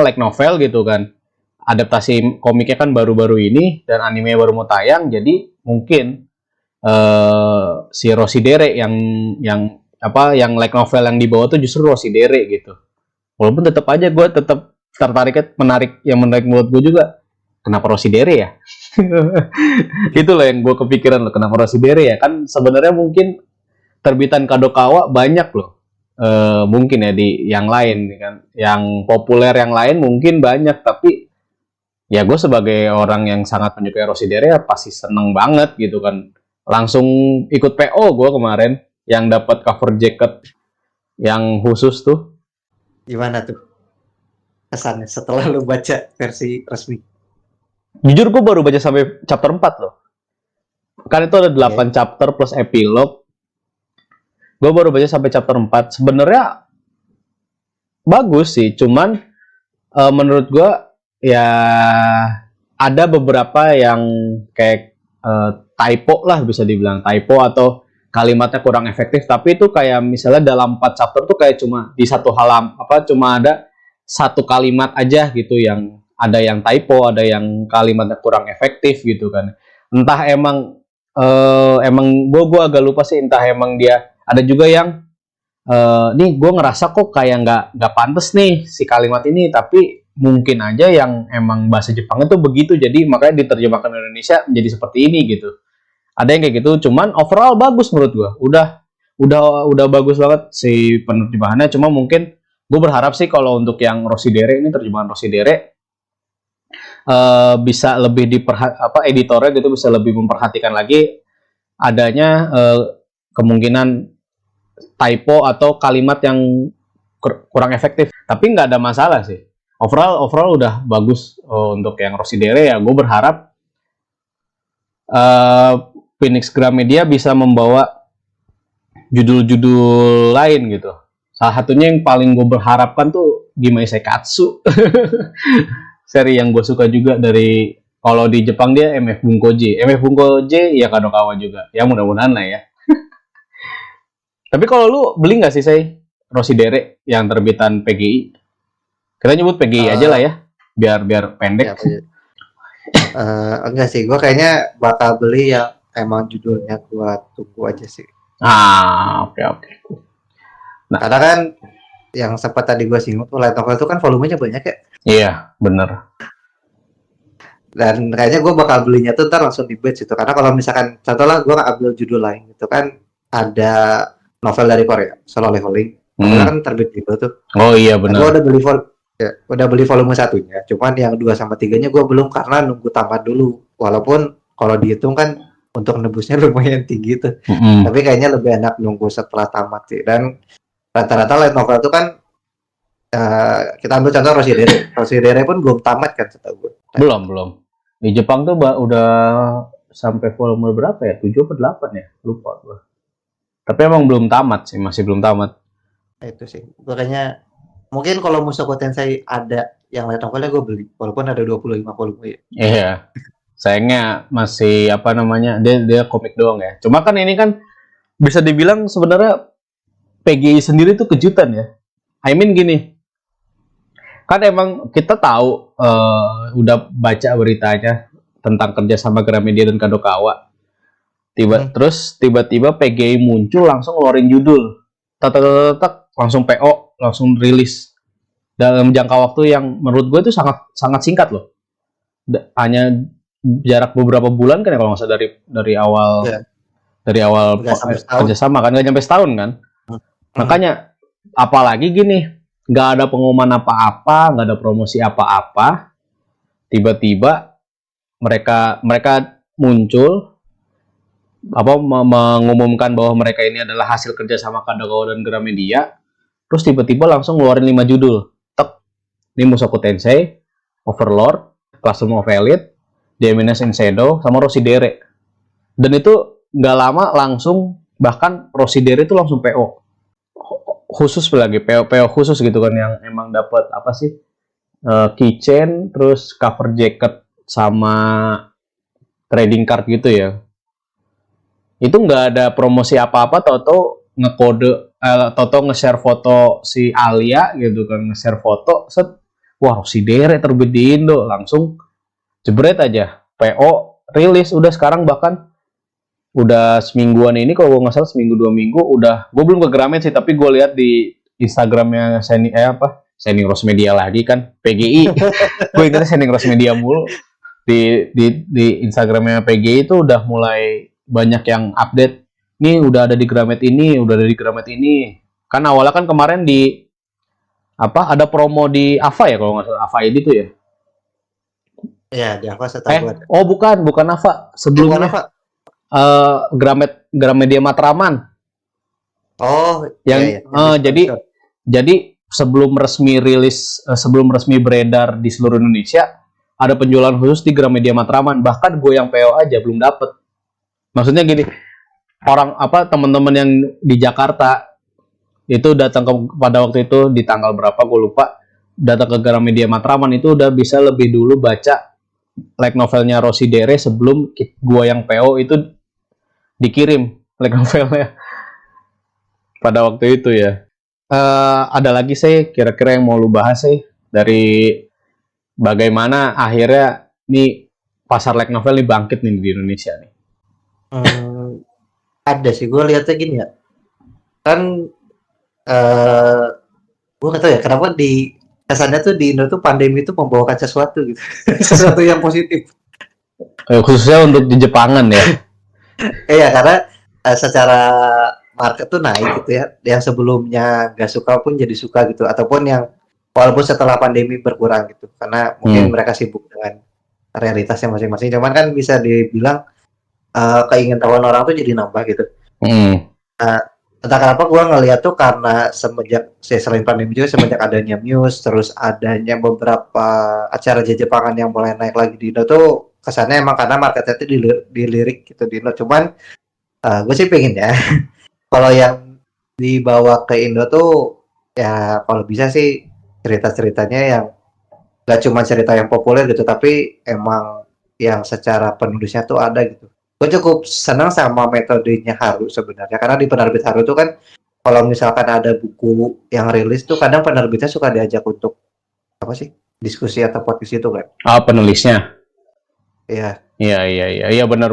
light novel gitu kan. Adaptasi komiknya kan baru-baru ini dan anime baru mau tayang, jadi mungkin si Roshidere yang light novel yang dibawa tuh justru Roshidere gitu. Walaupun tetap aja gue tetap tertariknya menarik menurut gue juga, kenapa Roshidere ya? Itu loh yang gue kepikiran loh, kenapa Roshidere ya? Kan sebenarnya mungkin terbitan Kadokawa banyak loh. Mungkin ya di yang lain kan, yang populer yang lain mungkin banyak, tapi ya gue sebagai orang yang sangat menyukai Roshidere ya pasti seneng banget gitu kan. Langsung ikut PO gue kemarin yang dapat cover jacket yang khusus tuh. Gimana tuh kesannya setelah lu baca versi resmi? Jujur gue baru baca sampai chapter 4 loh. Kan itu ada 8 chapter plus epilog. Gue baru baca sampai chapter 4. Sebenarnya bagus sih, cuman menurut gue ya ada beberapa yang kayak typo lah, bisa dibilang typo atau kalimatnya kurang efektif. Tapi itu kayak misalnya dalam 4 chapter tuh kayak cuma di satu cuma ada satu kalimat aja gitu yang ada yang typo, ada yang kalimatnya kurang efektif gitu kan. Entah emang gue agak lupa sih, entah emang dia ada juga yang nih gue ngerasa kok kayak nggak pantas nih si kalimat ini, tapi mungkin aja yang emang bahasa Jepang itu begitu, jadi makanya diterjemahkan ke Indonesia menjadi seperti ini gitu. Ada yang kayak gitu, cuman overall bagus menurut gue. Udah bagus banget si penerjemahannya. Cuma mungkin gue berharap sih kalau untuk yang Roshidere ini, terjemahan Roshidere bisa lebih editornya gitu bisa lebih memperhatikan lagi adanya kemungkinan typo atau kalimat yang kurang efektif. Tapi nggak ada masalah sih. Overall udah bagus untuk yang Roshidere ya. Gue berharap Phoenix Gramedia bisa membawa judul-judul lain gitu. Salah satunya yang paling gue berharapkan tuh Gimme Seikatsu. Seri yang gue suka juga dari, kalau di Jepang dia MF Bunkoji. MF Bunkoji ya Kadokawa juga. Ya mudah-mudahan lah ya. Tapi kalau lu beli nggak sih Roshidere yang terbitan PGI? Kita nyebut PGI aja lah ya, biar pendek. Enggak sih, gue kayaknya bakal beli yang emang judulnya gue tunggu aja sih. Oke. Nah, karena kan yang sempat tadi gue singgung tuh light novel tuh kan volumenya banyak ya. Iya, bener. Dan kayaknya gue bakal belinya tuh ntar langsung di batch itu. Karena kalau misalkan contoh lah gue nggak ambil judul lain gitu kan, ada novel dari Korea, Solo Leveling. Novelnya kan terbit gitu tuh. Oh iya Nah, bener. gue udah beli volume satunya. Cuman yang 2 sama 3-nya gue belum karena nunggu tamat dulu. Walaupun kalau dihitung kan untuk nebusnya lumayan tinggi tuh. Tapi kayaknya lebih enak nunggu setelah tamat sih. Dan rata-rata light novel itu kan kita ambil contoh Rosidere. Rosidere pun belum tamat kan setahu gue. Belum. Di Jepang tuh udah sampai volume berapa ya? 7 atau 8 ya? Lupa gua. Tapi emang belum tamat sih, masih belum tamat. Itu sih. Makanya mungkin kalau Mushoku Tensei ada yang light novelnya gue beli. Walaupun ada 25 volume ya. Iya. Sayangnya masih apa namanya? Dia komik doang ya. Cuma kan ini kan bisa dibilang sebenarnya PGI sendiri tuh kejutan ya. I mean gini. Kan emang kita tahu udah baca beritanya tentang kerjasama Gramedia dan Kadokawa. Terus tiba-tiba PGI muncul langsung ngeluarin judul. Tak langsung PO, langsung rilis dalam jangka waktu yang menurut gue itu sangat sangat singkat loh. Hanya jarak beberapa bulan kan ya kalau nggak salah dari awal dari awal kerjasama kan nggak sampai setahun kan. Makanya apalagi gini, nggak ada pengumuman apa-apa, nggak ada promosi apa-apa, tiba-tiba mereka muncul mengumumkan bahwa mereka ini adalah hasil kerjasama Kadokawa dan Gramedia, terus tiba-tiba langsung ngeluarin 5 judul. Ini Mushoku Tensei, Overlord, Classroom of Elite, The Eminence in Shadow, sama Rosidere. Dan itu nggak lama langsung, bahkan Rosidere itu langsung PO. Khusus lagi, PO khusus gitu kan, yang emang dapat apa sih? Keychain, terus cover jacket, sama trading card gitu ya. Itu nggak ada promosi apa-apa, Toto ngekode, Toto nge-share foto si Alia gitu kan, nge-share foto, wah Rosidere terbit di Indo, langsung jebret aja, PO, rilis, udah sekarang bahkan udah semingguan ini, kalau gue nggak salah seminggu 2 minggu, udah, gue belum ke Gramet sih, tapi gue lihat di Instagramnya Shining Rose Media lagi kan, PGI, gue ingetnya Shining Rose Media mulu, di Instagramnya PGI itu udah mulai banyak yang update, nih udah ada di Gramet ini, udah ada di Gramet ini, kan awalnya kan kemarin di ada promo di Ava ya kalau nggak salah, Ava ID tuh ya. Iya, di Ava setahu gue. Oh bukan Ava, sebelumnya Gramedia Matraman. Oh, yang jadi sebelum resmi rilis, sebelum resmi beredar di seluruh Indonesia, ada penjualan khusus di Gramedia Matraman. Bahkan gue yang PO aja belum dapet. Maksudnya gini, teman-teman yang di Jakarta itu datang pada waktu itu di tanggal berapa gue lupa, datang ke Gramedia Matraman itu udah bisa lebih dulu baca light novelnya Rosidere sebelum gue yang PO itu dikirim light novelnya pada waktu itu ya. Ada lagi sih kira-kira yang mau lu bahas sih dari bagaimana akhirnya nih pasar light novel nih bangkit nih di Indonesia nih. Ada sih, gue lihatnya gini ya, kan gue nggak tahu ya kenapa di kesannya tuh di Indo tuh pandemi itu membawakan sesuatu gitu, sesuatu yang positif. Khususnya untuk di Jepangan ya. Iya, karena secara market tuh naik gitu ya, yang sebelumnya nggak suka pun jadi suka gitu, ataupun yang walaupun setelah pandemi berkurang gitu, karena mungkin mereka sibuk dengan realitasnya masing-masing. Cuman kan bisa dibilang keingintahuan orang tuh jadi nambah gitu. Entah kenapa gue ngeliat tuh karena selain pandemi juga, semenjak adanya Muse, terus adanya beberapa acara Jepangan yang mulai naik lagi di Indo tuh, kesannya emang karena marketnya itu dilirik gitu di Indo. Cuman gue sih pengen ya kalau yang dibawa ke Indo tuh ya kalau bisa sih cerita-ceritanya yang gak cuma cerita yang populer gitu, tapi emang yang secara penulisnya tuh ada gitu. Gue cukup senang sama metodenya Haru sebenarnya, karena di penerbit Haru tuh kan kalau misalkan ada buku yang rilis tuh kadang penerbitnya suka diajak untuk apa sih, diskusi atau podcast itu kan. Penulisnya. Iya. Iya benar.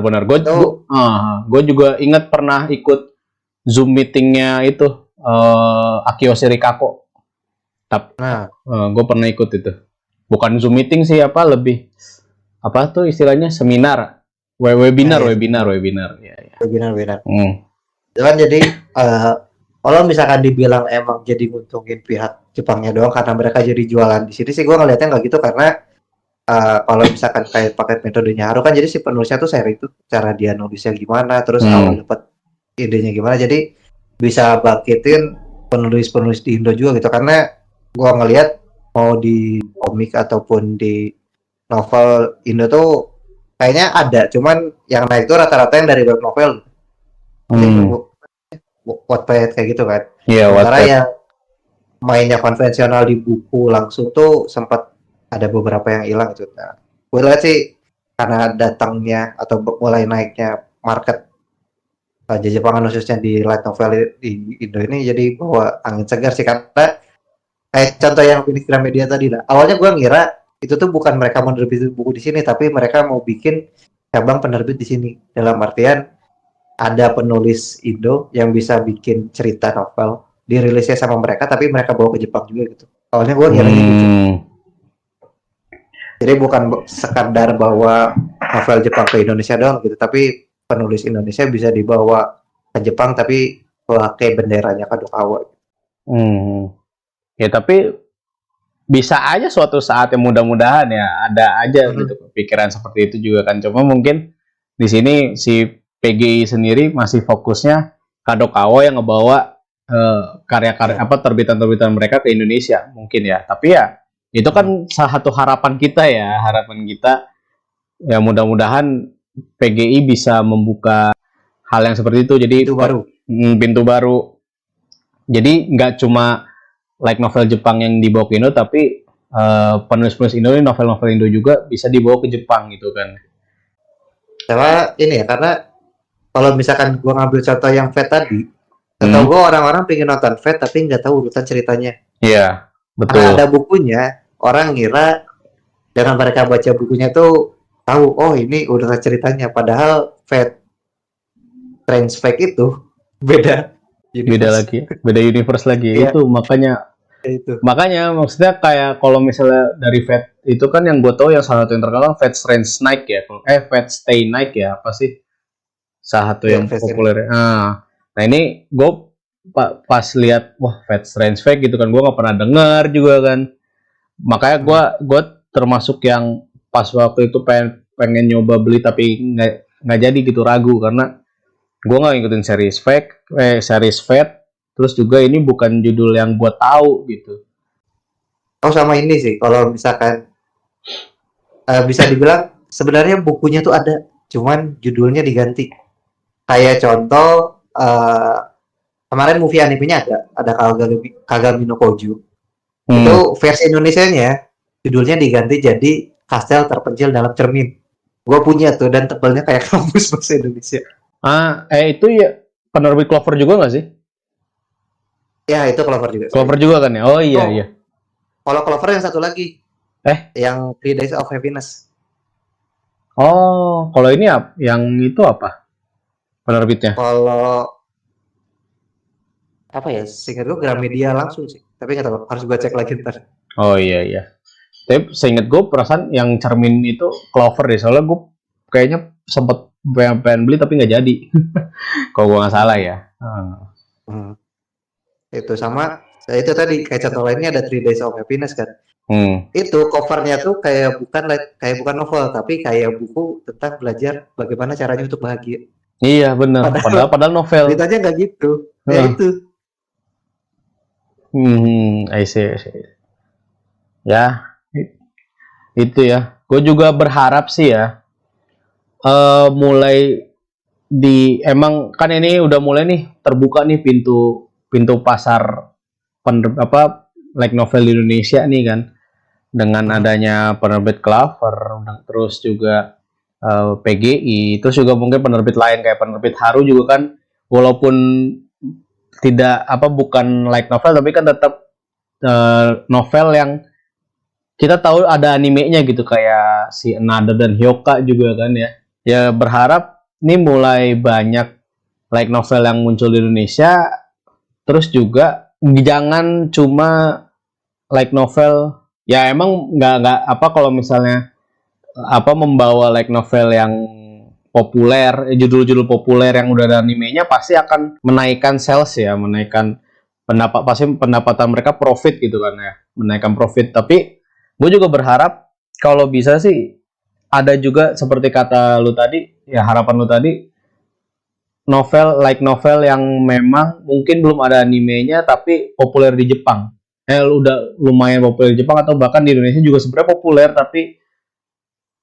Gue juga ingat pernah ikut Zoom meetingnya itu Akio Shirikako. Tapi Nah, gue pernah ikut itu. Bukan Zoom meeting sih, lebih apa tuh istilahnya, seminar, webinar, ya, webinar. Ya, ya. benar-benar. Hmm. Itu kan jadi kalau misalkan dibilang emang jadi nguntungin pihak Jepangnya doang karena mereka jadi jualan di sini sih gue ngelihatnya nggak gitu karena kalau misalkan kayak pakai metodenya Haru kan jadi si penulisnya tuh seri itu cara dia nulisnya gimana terus awal dapat idenya gimana jadi bisa bangkitin penulis-penulis di Indo juga gitu karena gue ngelihat mau di komik ataupun di novel Indo tuh kayaknya ada cuman yang naik tuh rata-rata yang dari web novel Wattpad kayak gitu kan. Iya, Sementara Wattpad. yang mainnya konvensional di buku langsung tuh sempat ada beberapa yang hilang itu. Nah, gue lihat sih karena datangnya atau mulai naiknya market Jepangan khususnya di light novel di Indo ini jadi bawa angin segar sih karena kayak contoh yang ini Gramedia tadi lah. Awalnya gue ngira itu tuh bukan mereka menerbit buku di sini tapi mereka mau bikin cabang penerbit di sini. Dalam artian ada penulis Indo yang bisa bikin cerita novel dirilisnya sama mereka tapi mereka bawa ke Jepang juga gitu. Awalnya gue ngiranya gitu. Jadi bukan sekadar bawa novel Jepang ke Indonesia doang gitu, tapi penulis Indonesia bisa dibawa ke Jepang tapi pakai benderanya Kadokawa. Ya tapi bisa aja suatu saat yang mudah-mudahan ya ada aja gitu pikiran seperti itu juga kan. Cuma mungkin di sini si PGI sendiri masih fokusnya Kadokawa yang ngebawa karya-karya terbitan-terbitan mereka ke Indonesia mungkin ya. Tapi ya itu kan salah satu harapan kita ya mudah-mudahan PGI bisa membuka hal yang seperti itu. Jadi pintu baru. Jadi nggak cuma light novel Jepang yang dibawa ke Indo, tapi penulis-penulis Indo ini novel-novel Indo juga bisa dibawa ke Jepang gitu kan. Sama ini ya, karena kalau misalkan gue ngambil contoh yang Fate tadi, atau gue orang-orang pengen nonton Fate tapi nggak tahu urutan ceritanya. Iya, betul. Karena ada bukunya, orang ngira dengan mereka baca bukunya tuh tahu, oh ini urutan ceritanya. Padahal Fate Strange Fate itu beda. Beda lagi, beda universe lagi. Iya. Itu makanya maksudnya kayak kalau misalnya dari Fate itu kan yang gue tahu yang salah satu yang terkenal Fate Strange Night ya, Fate Stay Night ya, apa sih salah satu yang populer. Nah ini gue pas lihat wah Fate Strange Fate gitu kan, gue nggak pernah dengar juga kan, makanya gue termasuk yang pas waktu itu pengen nyoba beli tapi nggak jadi gitu, ragu karena gue nggak ngikutin series Fate, terus juga ini bukan judul yang gue tahu gitu. Oh sama ini sih, kalau misalkan bisa dibilang sebenarnya bukunya tuh ada, cuman judulnya diganti. Kayak contoh kemarin movie animenya ada Kagami no Koju. Itu versi Indonesianya judulnya diganti jadi Kastel Terpencil dalam Cermin. Gue punya tuh dan tebelnya kayak kamus bahasa Indonesia. Itu ya penerbit Clover juga nggak sih? Ya itu Clover juga. Clover juga kan ya? Oh iya iya. Kalau Clover yang satu lagi. Yang 3 Days of Happiness. Oh, kalau ini yang itu apa? Penerbitnya? Kalau apa ya? Seingat gue Gramedia langsung sih. Tapi nggak tahu, harus gue cek lagi ntar. Oh iya iya. Tapi seingat gue perasaan yang Cermin itu Clover deh. Soalnya gue kayaknya sempet pengen beli tapi nggak jadi. Kalau gue nggak salah ya. Itu sama. Itu tadi kayak contoh lainnya ada 3 Days of Happiness kan. Itu covernya tuh kayak bukan novel tapi kayak buku tentang belajar bagaimana caranya untuk bahagia. Iya benar. Padahal novel. Ceritanya nggak gitu. Ya itu. I see. Ya, itu ya. Gue juga berharap sih ya. Mulai emang kan ini udah mulai nih terbuka nih pintu pasar light novel di Indonesia nih kan, dengan adanya penerbit Clover, terus juga PGI, terus juga mungkin penerbit lain kayak penerbit Haru juga kan, walaupun tidak bukan light novel tapi kan tetap novel yang kita tahu ada animenya gitu kayak si Another dan Hyoka juga kan ya. Ya berharap nih mulai banyak light novel yang muncul di Indonesia, terus juga jangan cuma light novel ya emang nggak apa kalau misalnya apa membawa light novel yang populer, judul-judul populer yang udah ada animenya pasti akan menaikkan sales ya, menaikkan pasti pendapatan mereka profit gitu kan ya, menaikkan profit. Tapi gue juga berharap kalau bisa sih ada juga seperti kata lu tadi, ya harapan lu tadi novel yang memang mungkin belum ada animenya tapi populer di Jepang. Udah lumayan populer di Jepang atau bahkan di Indonesia juga sebenarnya populer tapi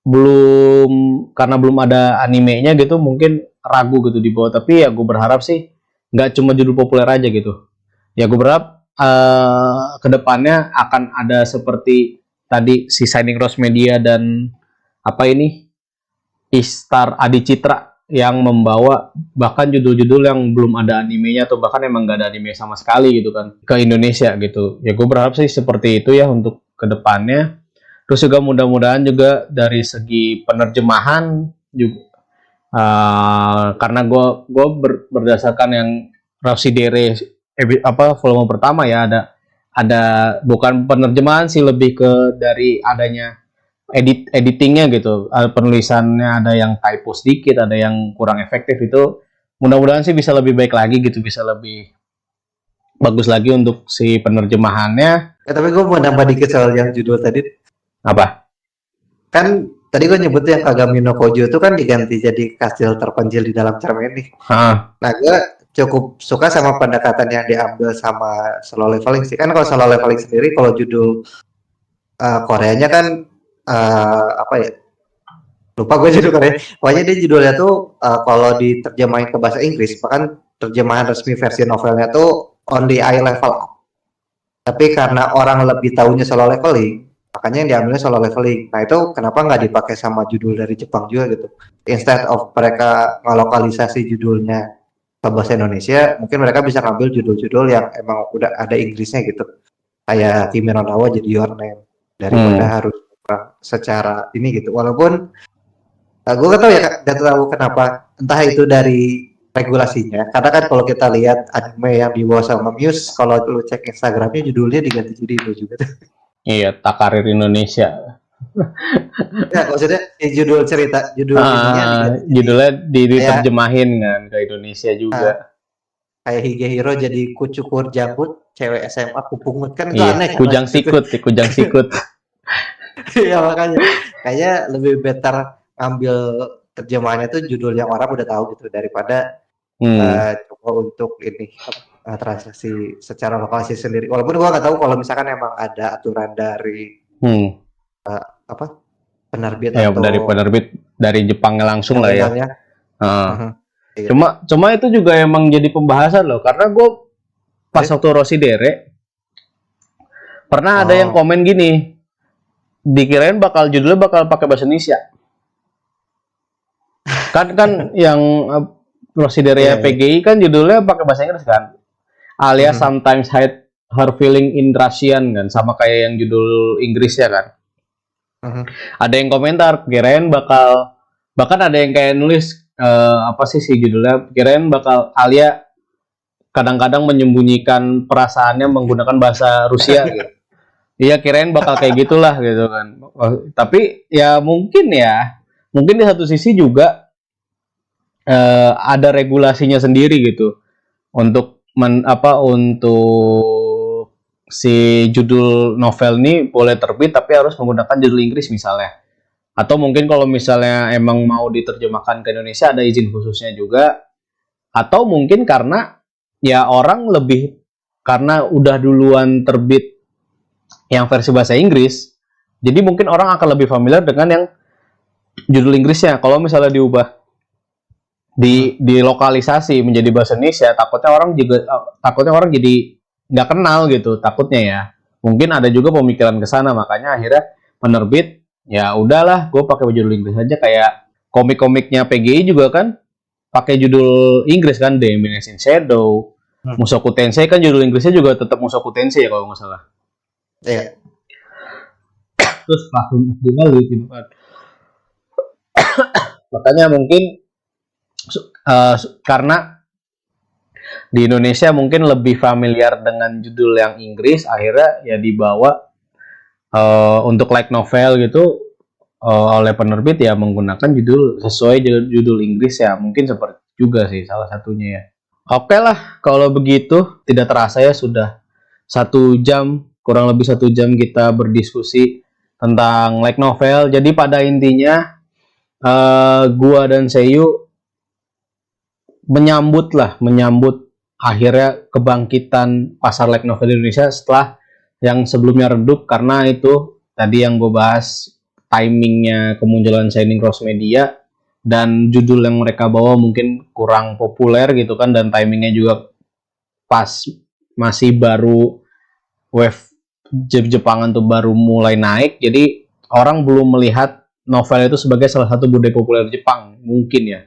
belum karena belum ada animenya gitu mungkin ragu gitu di bawah, tapi ya gue berharap sih nggak cuma judul populer aja gitu ya. Gue berharap kedepannya akan ada seperti tadi si Shining Rose Media dan apa ini Istar Adi Citra yang membawa bahkan judul-judul yang belum ada animenya atau bahkan emang nggak ada anime sama sekali gitu kan ke Indonesia gitu ya. Gue berharap sih seperti itu ya untuk kedepannya. Terus juga mudah-mudahan juga dari segi penerjemahan juga karena gue berdasarkan yang Rausidere apa volume pertama ya ada bukan penerjemahan sih lebih ke dari adanya editingnya gitu, penulisannya ada yang typo sedikit, ada yang kurang efektif. Itu mudah-mudahan sih bisa lebih baik lagi gitu, bisa lebih bagus lagi untuk si penerjemahannya. Tapi gue mau nambah dikit soal yang judul tadi. Apa? Kan tadi gue nyebut yang Kagami no Kojo itu kan diganti jadi kastil terpencil di dalam cermin nih. Nah, gue cukup suka sama pendekatan yang diambil sama Solo Leveling sih. Kan kalau Solo Leveling sendiri, kalau judul Koreanya kan apa ya? Lupa gue judul Korea. Pokoknya dia judulnya tuh kalau diterjemahin ke bahasa Inggris, bahkan terjemahan resmi versi novelnya tuh On the Eye Level Up. Tapi karena orang lebih tahunya Solo Leveling, makanya yang diambilnya Solo Leveling. Nah itu kenapa nggak dipakai sama judul dari Jepang juga gitu? Instead of mereka ngelokalisasi judulnya ke bahasa Indonesia, mungkin mereka bisa ngambil judul-judul yang emang udah ada Inggrisnya gitu. Kayak Kimi no Na wa jadi Your Name. Daripada harus secara ini gitu. Walaupun gue gak tahu ya, gak tahu kenapa. Entah itu dari regulasinya. Karena kan kalau kita lihat anime yang dibawa sama Muse, kalau lu cek Instagramnya judulnya diganti jadi itu juga. Iya, Takarir Indonesia. Ya, maksudnya judul cerita, judul ininya diganti. Judulnya diterjemahin kan ke Indonesia juga. Kayak Higehiro jadi kucukur jangkut, cewek SMA kupungut kan itu aneh. Kujang sikut, kujang sikut. Ya makanya, kayaknya lebih better ngambil terjemahannya tuh judul yang orang udah tahu gitu daripada coba untuk ini translasi secara lokasi sendiri. Walaupun gua nggak tahu kalau misalkan emang ada aturan dari penerbit atau dari penerbit dari Jepangnya langsung lah ya. Cuma itu juga emang jadi pembahasan loh, karena gue pas waktu Rausidere pernah ada yang komen gini, dikirain judulnya bakal pakai bahasa Indonesia. Kan yang Rausidere PGI kan judulnya pakai bahasa Inggris kan, alias Sometimes Hide Her Feeling in Russian kan, sama kayak yang judul Inggrisnya kan. Ada yang komentar kirain bahkan ada yang kayak nulis apa sih judulnya, kirain bakal Alia kadang-kadang menyembunyikan perasaannya menggunakan bahasa Rusia gitu. Iya, kirain bakal kayak gitulah gitu kan. Tapi ya mungkin di satu sisi juga ada regulasinya sendiri gitu untuk untuk si judul novel ini boleh terbit tapi harus menggunakan judul Inggris misalnya. Atau mungkin kalau misalnya emang mau diterjemahkan ke Indonesia ada izin khususnya juga. Atau mungkin karena ya orang lebih karena udah duluan terbit yang versi bahasa Inggris, jadi mungkin orang akan lebih familiar dengan yang judul Inggrisnya. Kalau misalnya diubah dilokalisasi menjadi bahasa Indonesia, takutnya orang jadi nggak kenal gitu, takutnya ya. Mungkin ada juga pemikiran ke sana, makanya akhirnya penerbit ya udahlah, gue pakai judul Inggris aja. Kayak komik-komiknya PGI juga kan pakai judul Inggris kan, Dimension Shadow, Mushoku Tensei kan judul Inggrisnya juga tetap Mushoku Tensei ya kalau nggak salah. Iya. Terus langsung juga gitu kan. Makanya mungkin karena Di Indonesia mungkin lebih familiar dengan judul yang Inggris, akhirnya ya dibawa untuk light novel gitu oleh penerbit ya menggunakan judul sesuai judul Inggris ya, mungkin seperti juga sih salah satunya ya. Oke lah, kalau begitu tidak terasa ya sudah 1 jam, kurang lebih 1 jam kita berdiskusi tentang light novel. Jadi pada intinya gua dan Seiyu menyambut akhirnya kebangkitan pasar light novel di Indonesia setelah yang sebelumnya redup, karena itu tadi yang gue bahas, timingnya kemunculan Shining Cross Media dan judul yang mereka bawa mungkin kurang populer gitu kan, dan timingnya juga pas masih baru wave Jepangan tuh baru mulai naik, jadi orang belum melihat novel itu sebagai salah satu budaya populer Jepang mungkin ya.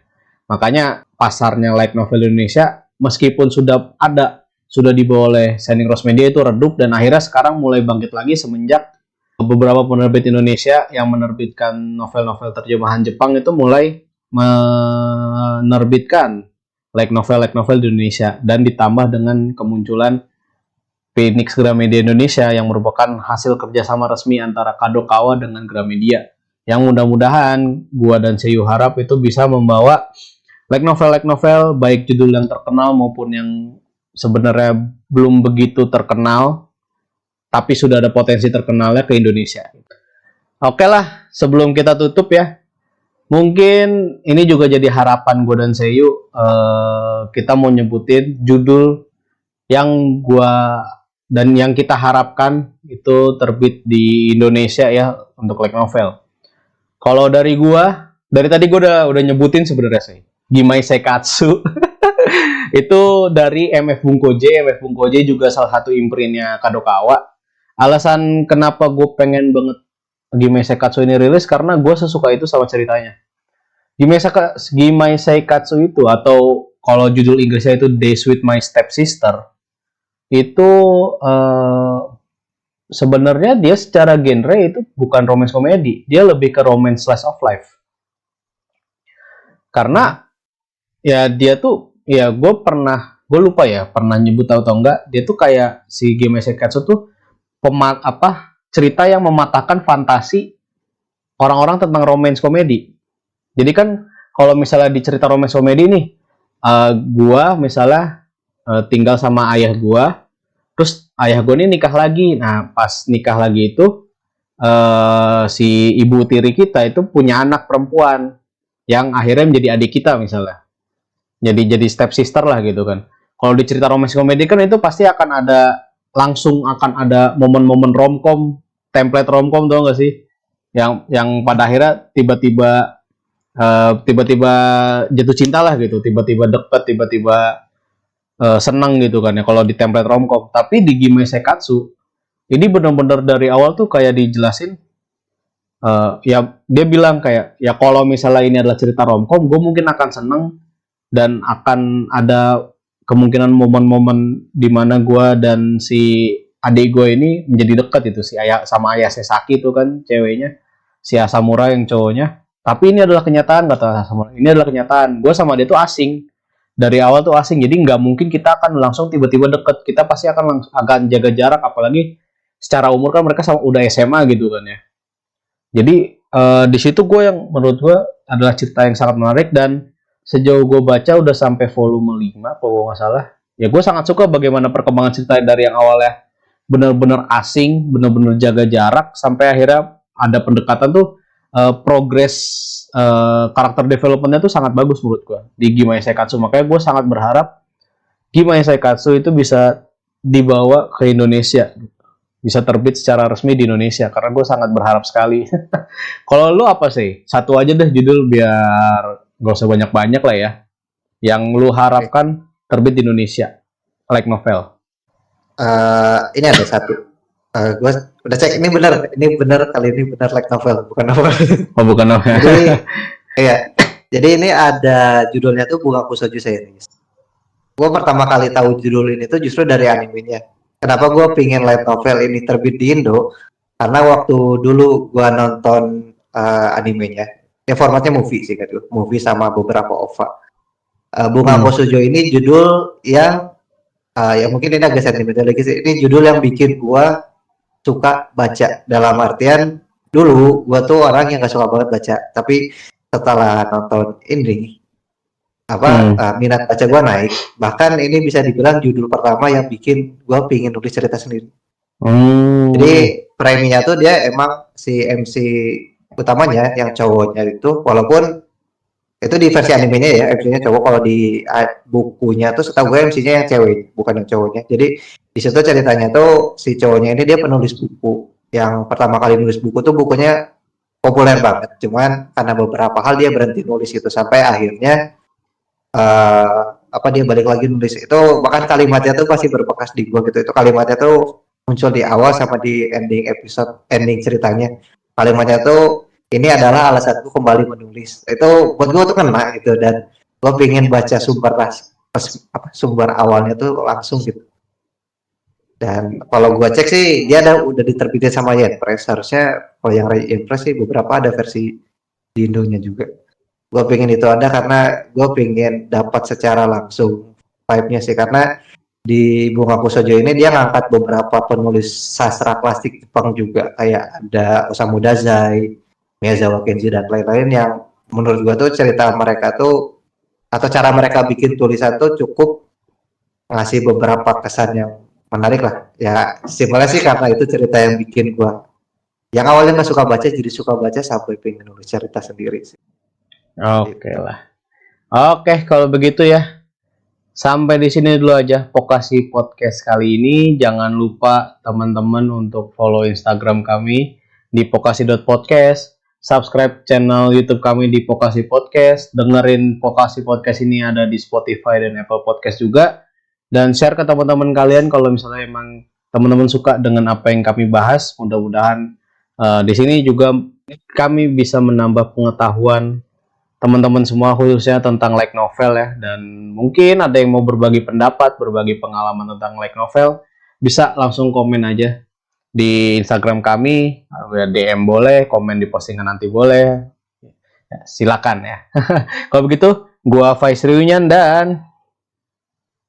Makanya pasarnya light novel di Indonesia meskipun sudah dibawa oleh Shining Cross Media itu redup, dan akhirnya sekarang mulai bangkit lagi semenjak beberapa penerbit Indonesia yang menerbitkan novel-novel terjemahan Jepang itu mulai menerbitkan light novel di Indonesia, dan ditambah dengan kemunculan Phoenix Gramedia Indonesia yang merupakan hasil kerjasama resmi antara Kadokawa dengan Gramedia, yang mudah-mudahan gua dan Seiyu harap itu bisa membawa light novel baik judul yang terkenal maupun yang sebenarnya belum begitu terkenal tapi sudah ada potensi terkenalnya ke Indonesia. Oke lah, sebelum kita tutup ya, mungkin ini juga jadi harapan gue dan Seiyu, kita mau nyebutin judul yang yang kita harapkan itu terbit di Indonesia ya untuk light novel. Kalau dari tadi gue udah nyebutin sebenarnya sih Gimai Seikatsu. Itu dari MF Bunkoje. MF Bunkoje juga salah satu imprintnya Kadokawa. Alasan kenapa gue pengen banget Gimai Seikatsu ini rilis karena gue sesuka itu sama ceritanya. Gimai Seikatsu itu, atau kalau judul Inggrisnya itu Days with My Stepsister, itu sebenarnya dia secara genre itu bukan romance komedi, dia lebih ke romance slice of life. Karena ya dia tuh, ya gue lupa ya pernah nyebut atau enggak, dia tuh kayak si Gimai Seikatsu tuh cerita yang mematahkan fantasi orang-orang tentang romance komedi. Jadi kan kalau misalnya di cerita romance komedi nih, gue misalnya tinggal sama ayah gue, terus ayah gue ini nikah lagi. Nah pas nikah lagi itu si ibu tiri kita itu punya anak perempuan yang akhirnya menjadi adik kita misalnya. Jadi step sister lah gitu kan. Kalau di cerita romance komedi kan itu pasti akan ada momen-momen romcom, template romcom, tau gak sih? Yang pada akhirnya tiba-tiba jatuh cinta lah gitu, tiba-tiba deket, tiba-tiba senang gitu kan ya kalau di template romcom. Tapi di Gimai Seikatsu ini benar-benar dari awal tuh kayak dijelasin, ya dia bilang kayak ya kalau misalnya ini adalah cerita romcom, gue mungkin akan seneng dan akan ada kemungkinan momen-momen di mana gue dan si adik gue ini menjadi dekat itu, si ayah sama ayah Sesaki itu kan ceweknya, si Asamura yang cowoknya. Tapi ini adalah kenyataan, kata Asamura, ini adalah kenyataan, gue sama dia tuh asing dari awal tuh asing, jadi nggak mungkin kita akan langsung tiba-tiba deket, kita pasti akan jaga jarak, apalagi secara umur kan mereka udah SMA gitu kan ya. Jadi di situ menurut gue adalah cerita yang sangat menarik, dan sejauh gue baca udah sampai volume 5 kalau nggak salah. Ya gue sangat suka bagaimana perkembangan cerita dari yang awalnya benar-benar asing, benar-benar jaga jarak, sampai akhirnya ada pendekatan tuh, progres karakter developmentnya tuh sangat bagus menurut gue di Gimai Seikatsu. Makanya gue sangat berharap Gimai Seikatsu itu bisa dibawa ke Indonesia, bisa terbit secara resmi di Indonesia, karena gue sangat berharap sekali. Kalau lu apa sih? Satu aja deh judul biar gak usah banyak-banyak lah ya, yang lu harapkan terbit di Indonesia light novel. Ini ada satu. Gue udah cek, ini benar kali ini benar light novel, bukan novel. Oh bukan novel. Jadi iya. Jadi ini ada judulnya tuh Bunga Kusoju Series. Gue pertama kali tahu judul ini tuh justru dari animenya. Kenapa gue pingin light novel ini terbit di Indo? Karena waktu dulu gue nonton animenya, ya formatnya movie sih kan, movie sama beberapa OVA. Bunga Kosujo ini judul yang ya mungkin ini agak sentimental lagi sih. Ini judul yang bikin gua suka baca, dalam artian dulu gua tuh orang yang gak suka banget baca, tapi setelah nonton ini minat baca gua naik. Bahkan ini bisa dibilang judul pertama yang bikin gua pingin nulis cerita sendiri. Jadi preminya tuh dia emang si MC utamanya yang cowoknya itu, walaupun itu di versi animenya ya, MC-nya cowok. Kalau di bukunya tuh setahu gue MC-nya yang cewek, bukan yang cowoknya. Jadi di situ ceritanya tuh si cowoknya ini dia penulis buku. Yang pertama kali nulis buku tuh bukunya populer banget. Cuman karena beberapa hal dia berhenti nulis itu, sampai akhirnya dia balik lagi nulis itu. Bahkan kalimatnya tuh masih berbekas di gue gitu. Itu kalimatnya tuh muncul di awal sama di ending ceritanya. Kalimatnya tuh, ini adalah alasanku kembali menulis. Itu buat gue tuh kena gitu, dan gue pengen baca sumber awalnya tuh langsung gitu. Dan kalau gue cek sih dia udah diterbitin sama Yen Press. Harusnya kalau yang Yen Press sih beberapa ada versi di Indonya juga. Gue pengen itu ada karena gue pengen dapat secara langsung vibe-nya sih, karena di Bunga Kusojo ini dia ngangkat beberapa penulis sastra klasik Jepang juga, kayak ada Osamu Dazai, Miyazawa Kenji, dan lain-lain, yang menurut gua tuh cerita mereka tuh atau cara mereka bikin tulisan tuh cukup ngasih beberapa kesan yang menarik lah. Ya simpelnya sih karena itu cerita yang bikin gua yang awalnya nggak suka baca jadi suka baca sampai pengen nulis cerita sendiri sih. Oke lah. Oke, kalau begitu ya. Sampai di sini dulu aja Pokasi Podcast kali ini. Jangan lupa teman-teman untuk follow Instagram kami di pokasi.podcast, subscribe channel YouTube kami di Pokasi Podcast, dengerin Pokasi Podcast ini ada di Spotify dan Apple Podcast juga, dan share ke teman-teman kalian kalau misalnya emang teman-teman suka dengan apa yang kami bahas. Mudah-mudahan di sini juga kami bisa menambah pengetahuan teman-teman semua, khususnya tentang light novel ya. Dan mungkin ada yang mau berbagi pendapat, berbagi pengalaman tentang light novel, bisa langsung komen aja di Instagram kami, DM boleh, komen di postingan nanti boleh, ya, silakan ya. Kalau begitu, gua Faiz Riunyan dan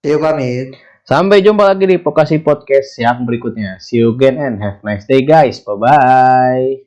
Yuk pamit. sampai jumpa lagi di Pokasi Podcast yang berikutnya. See you again and have a nice day guys. Bye bye.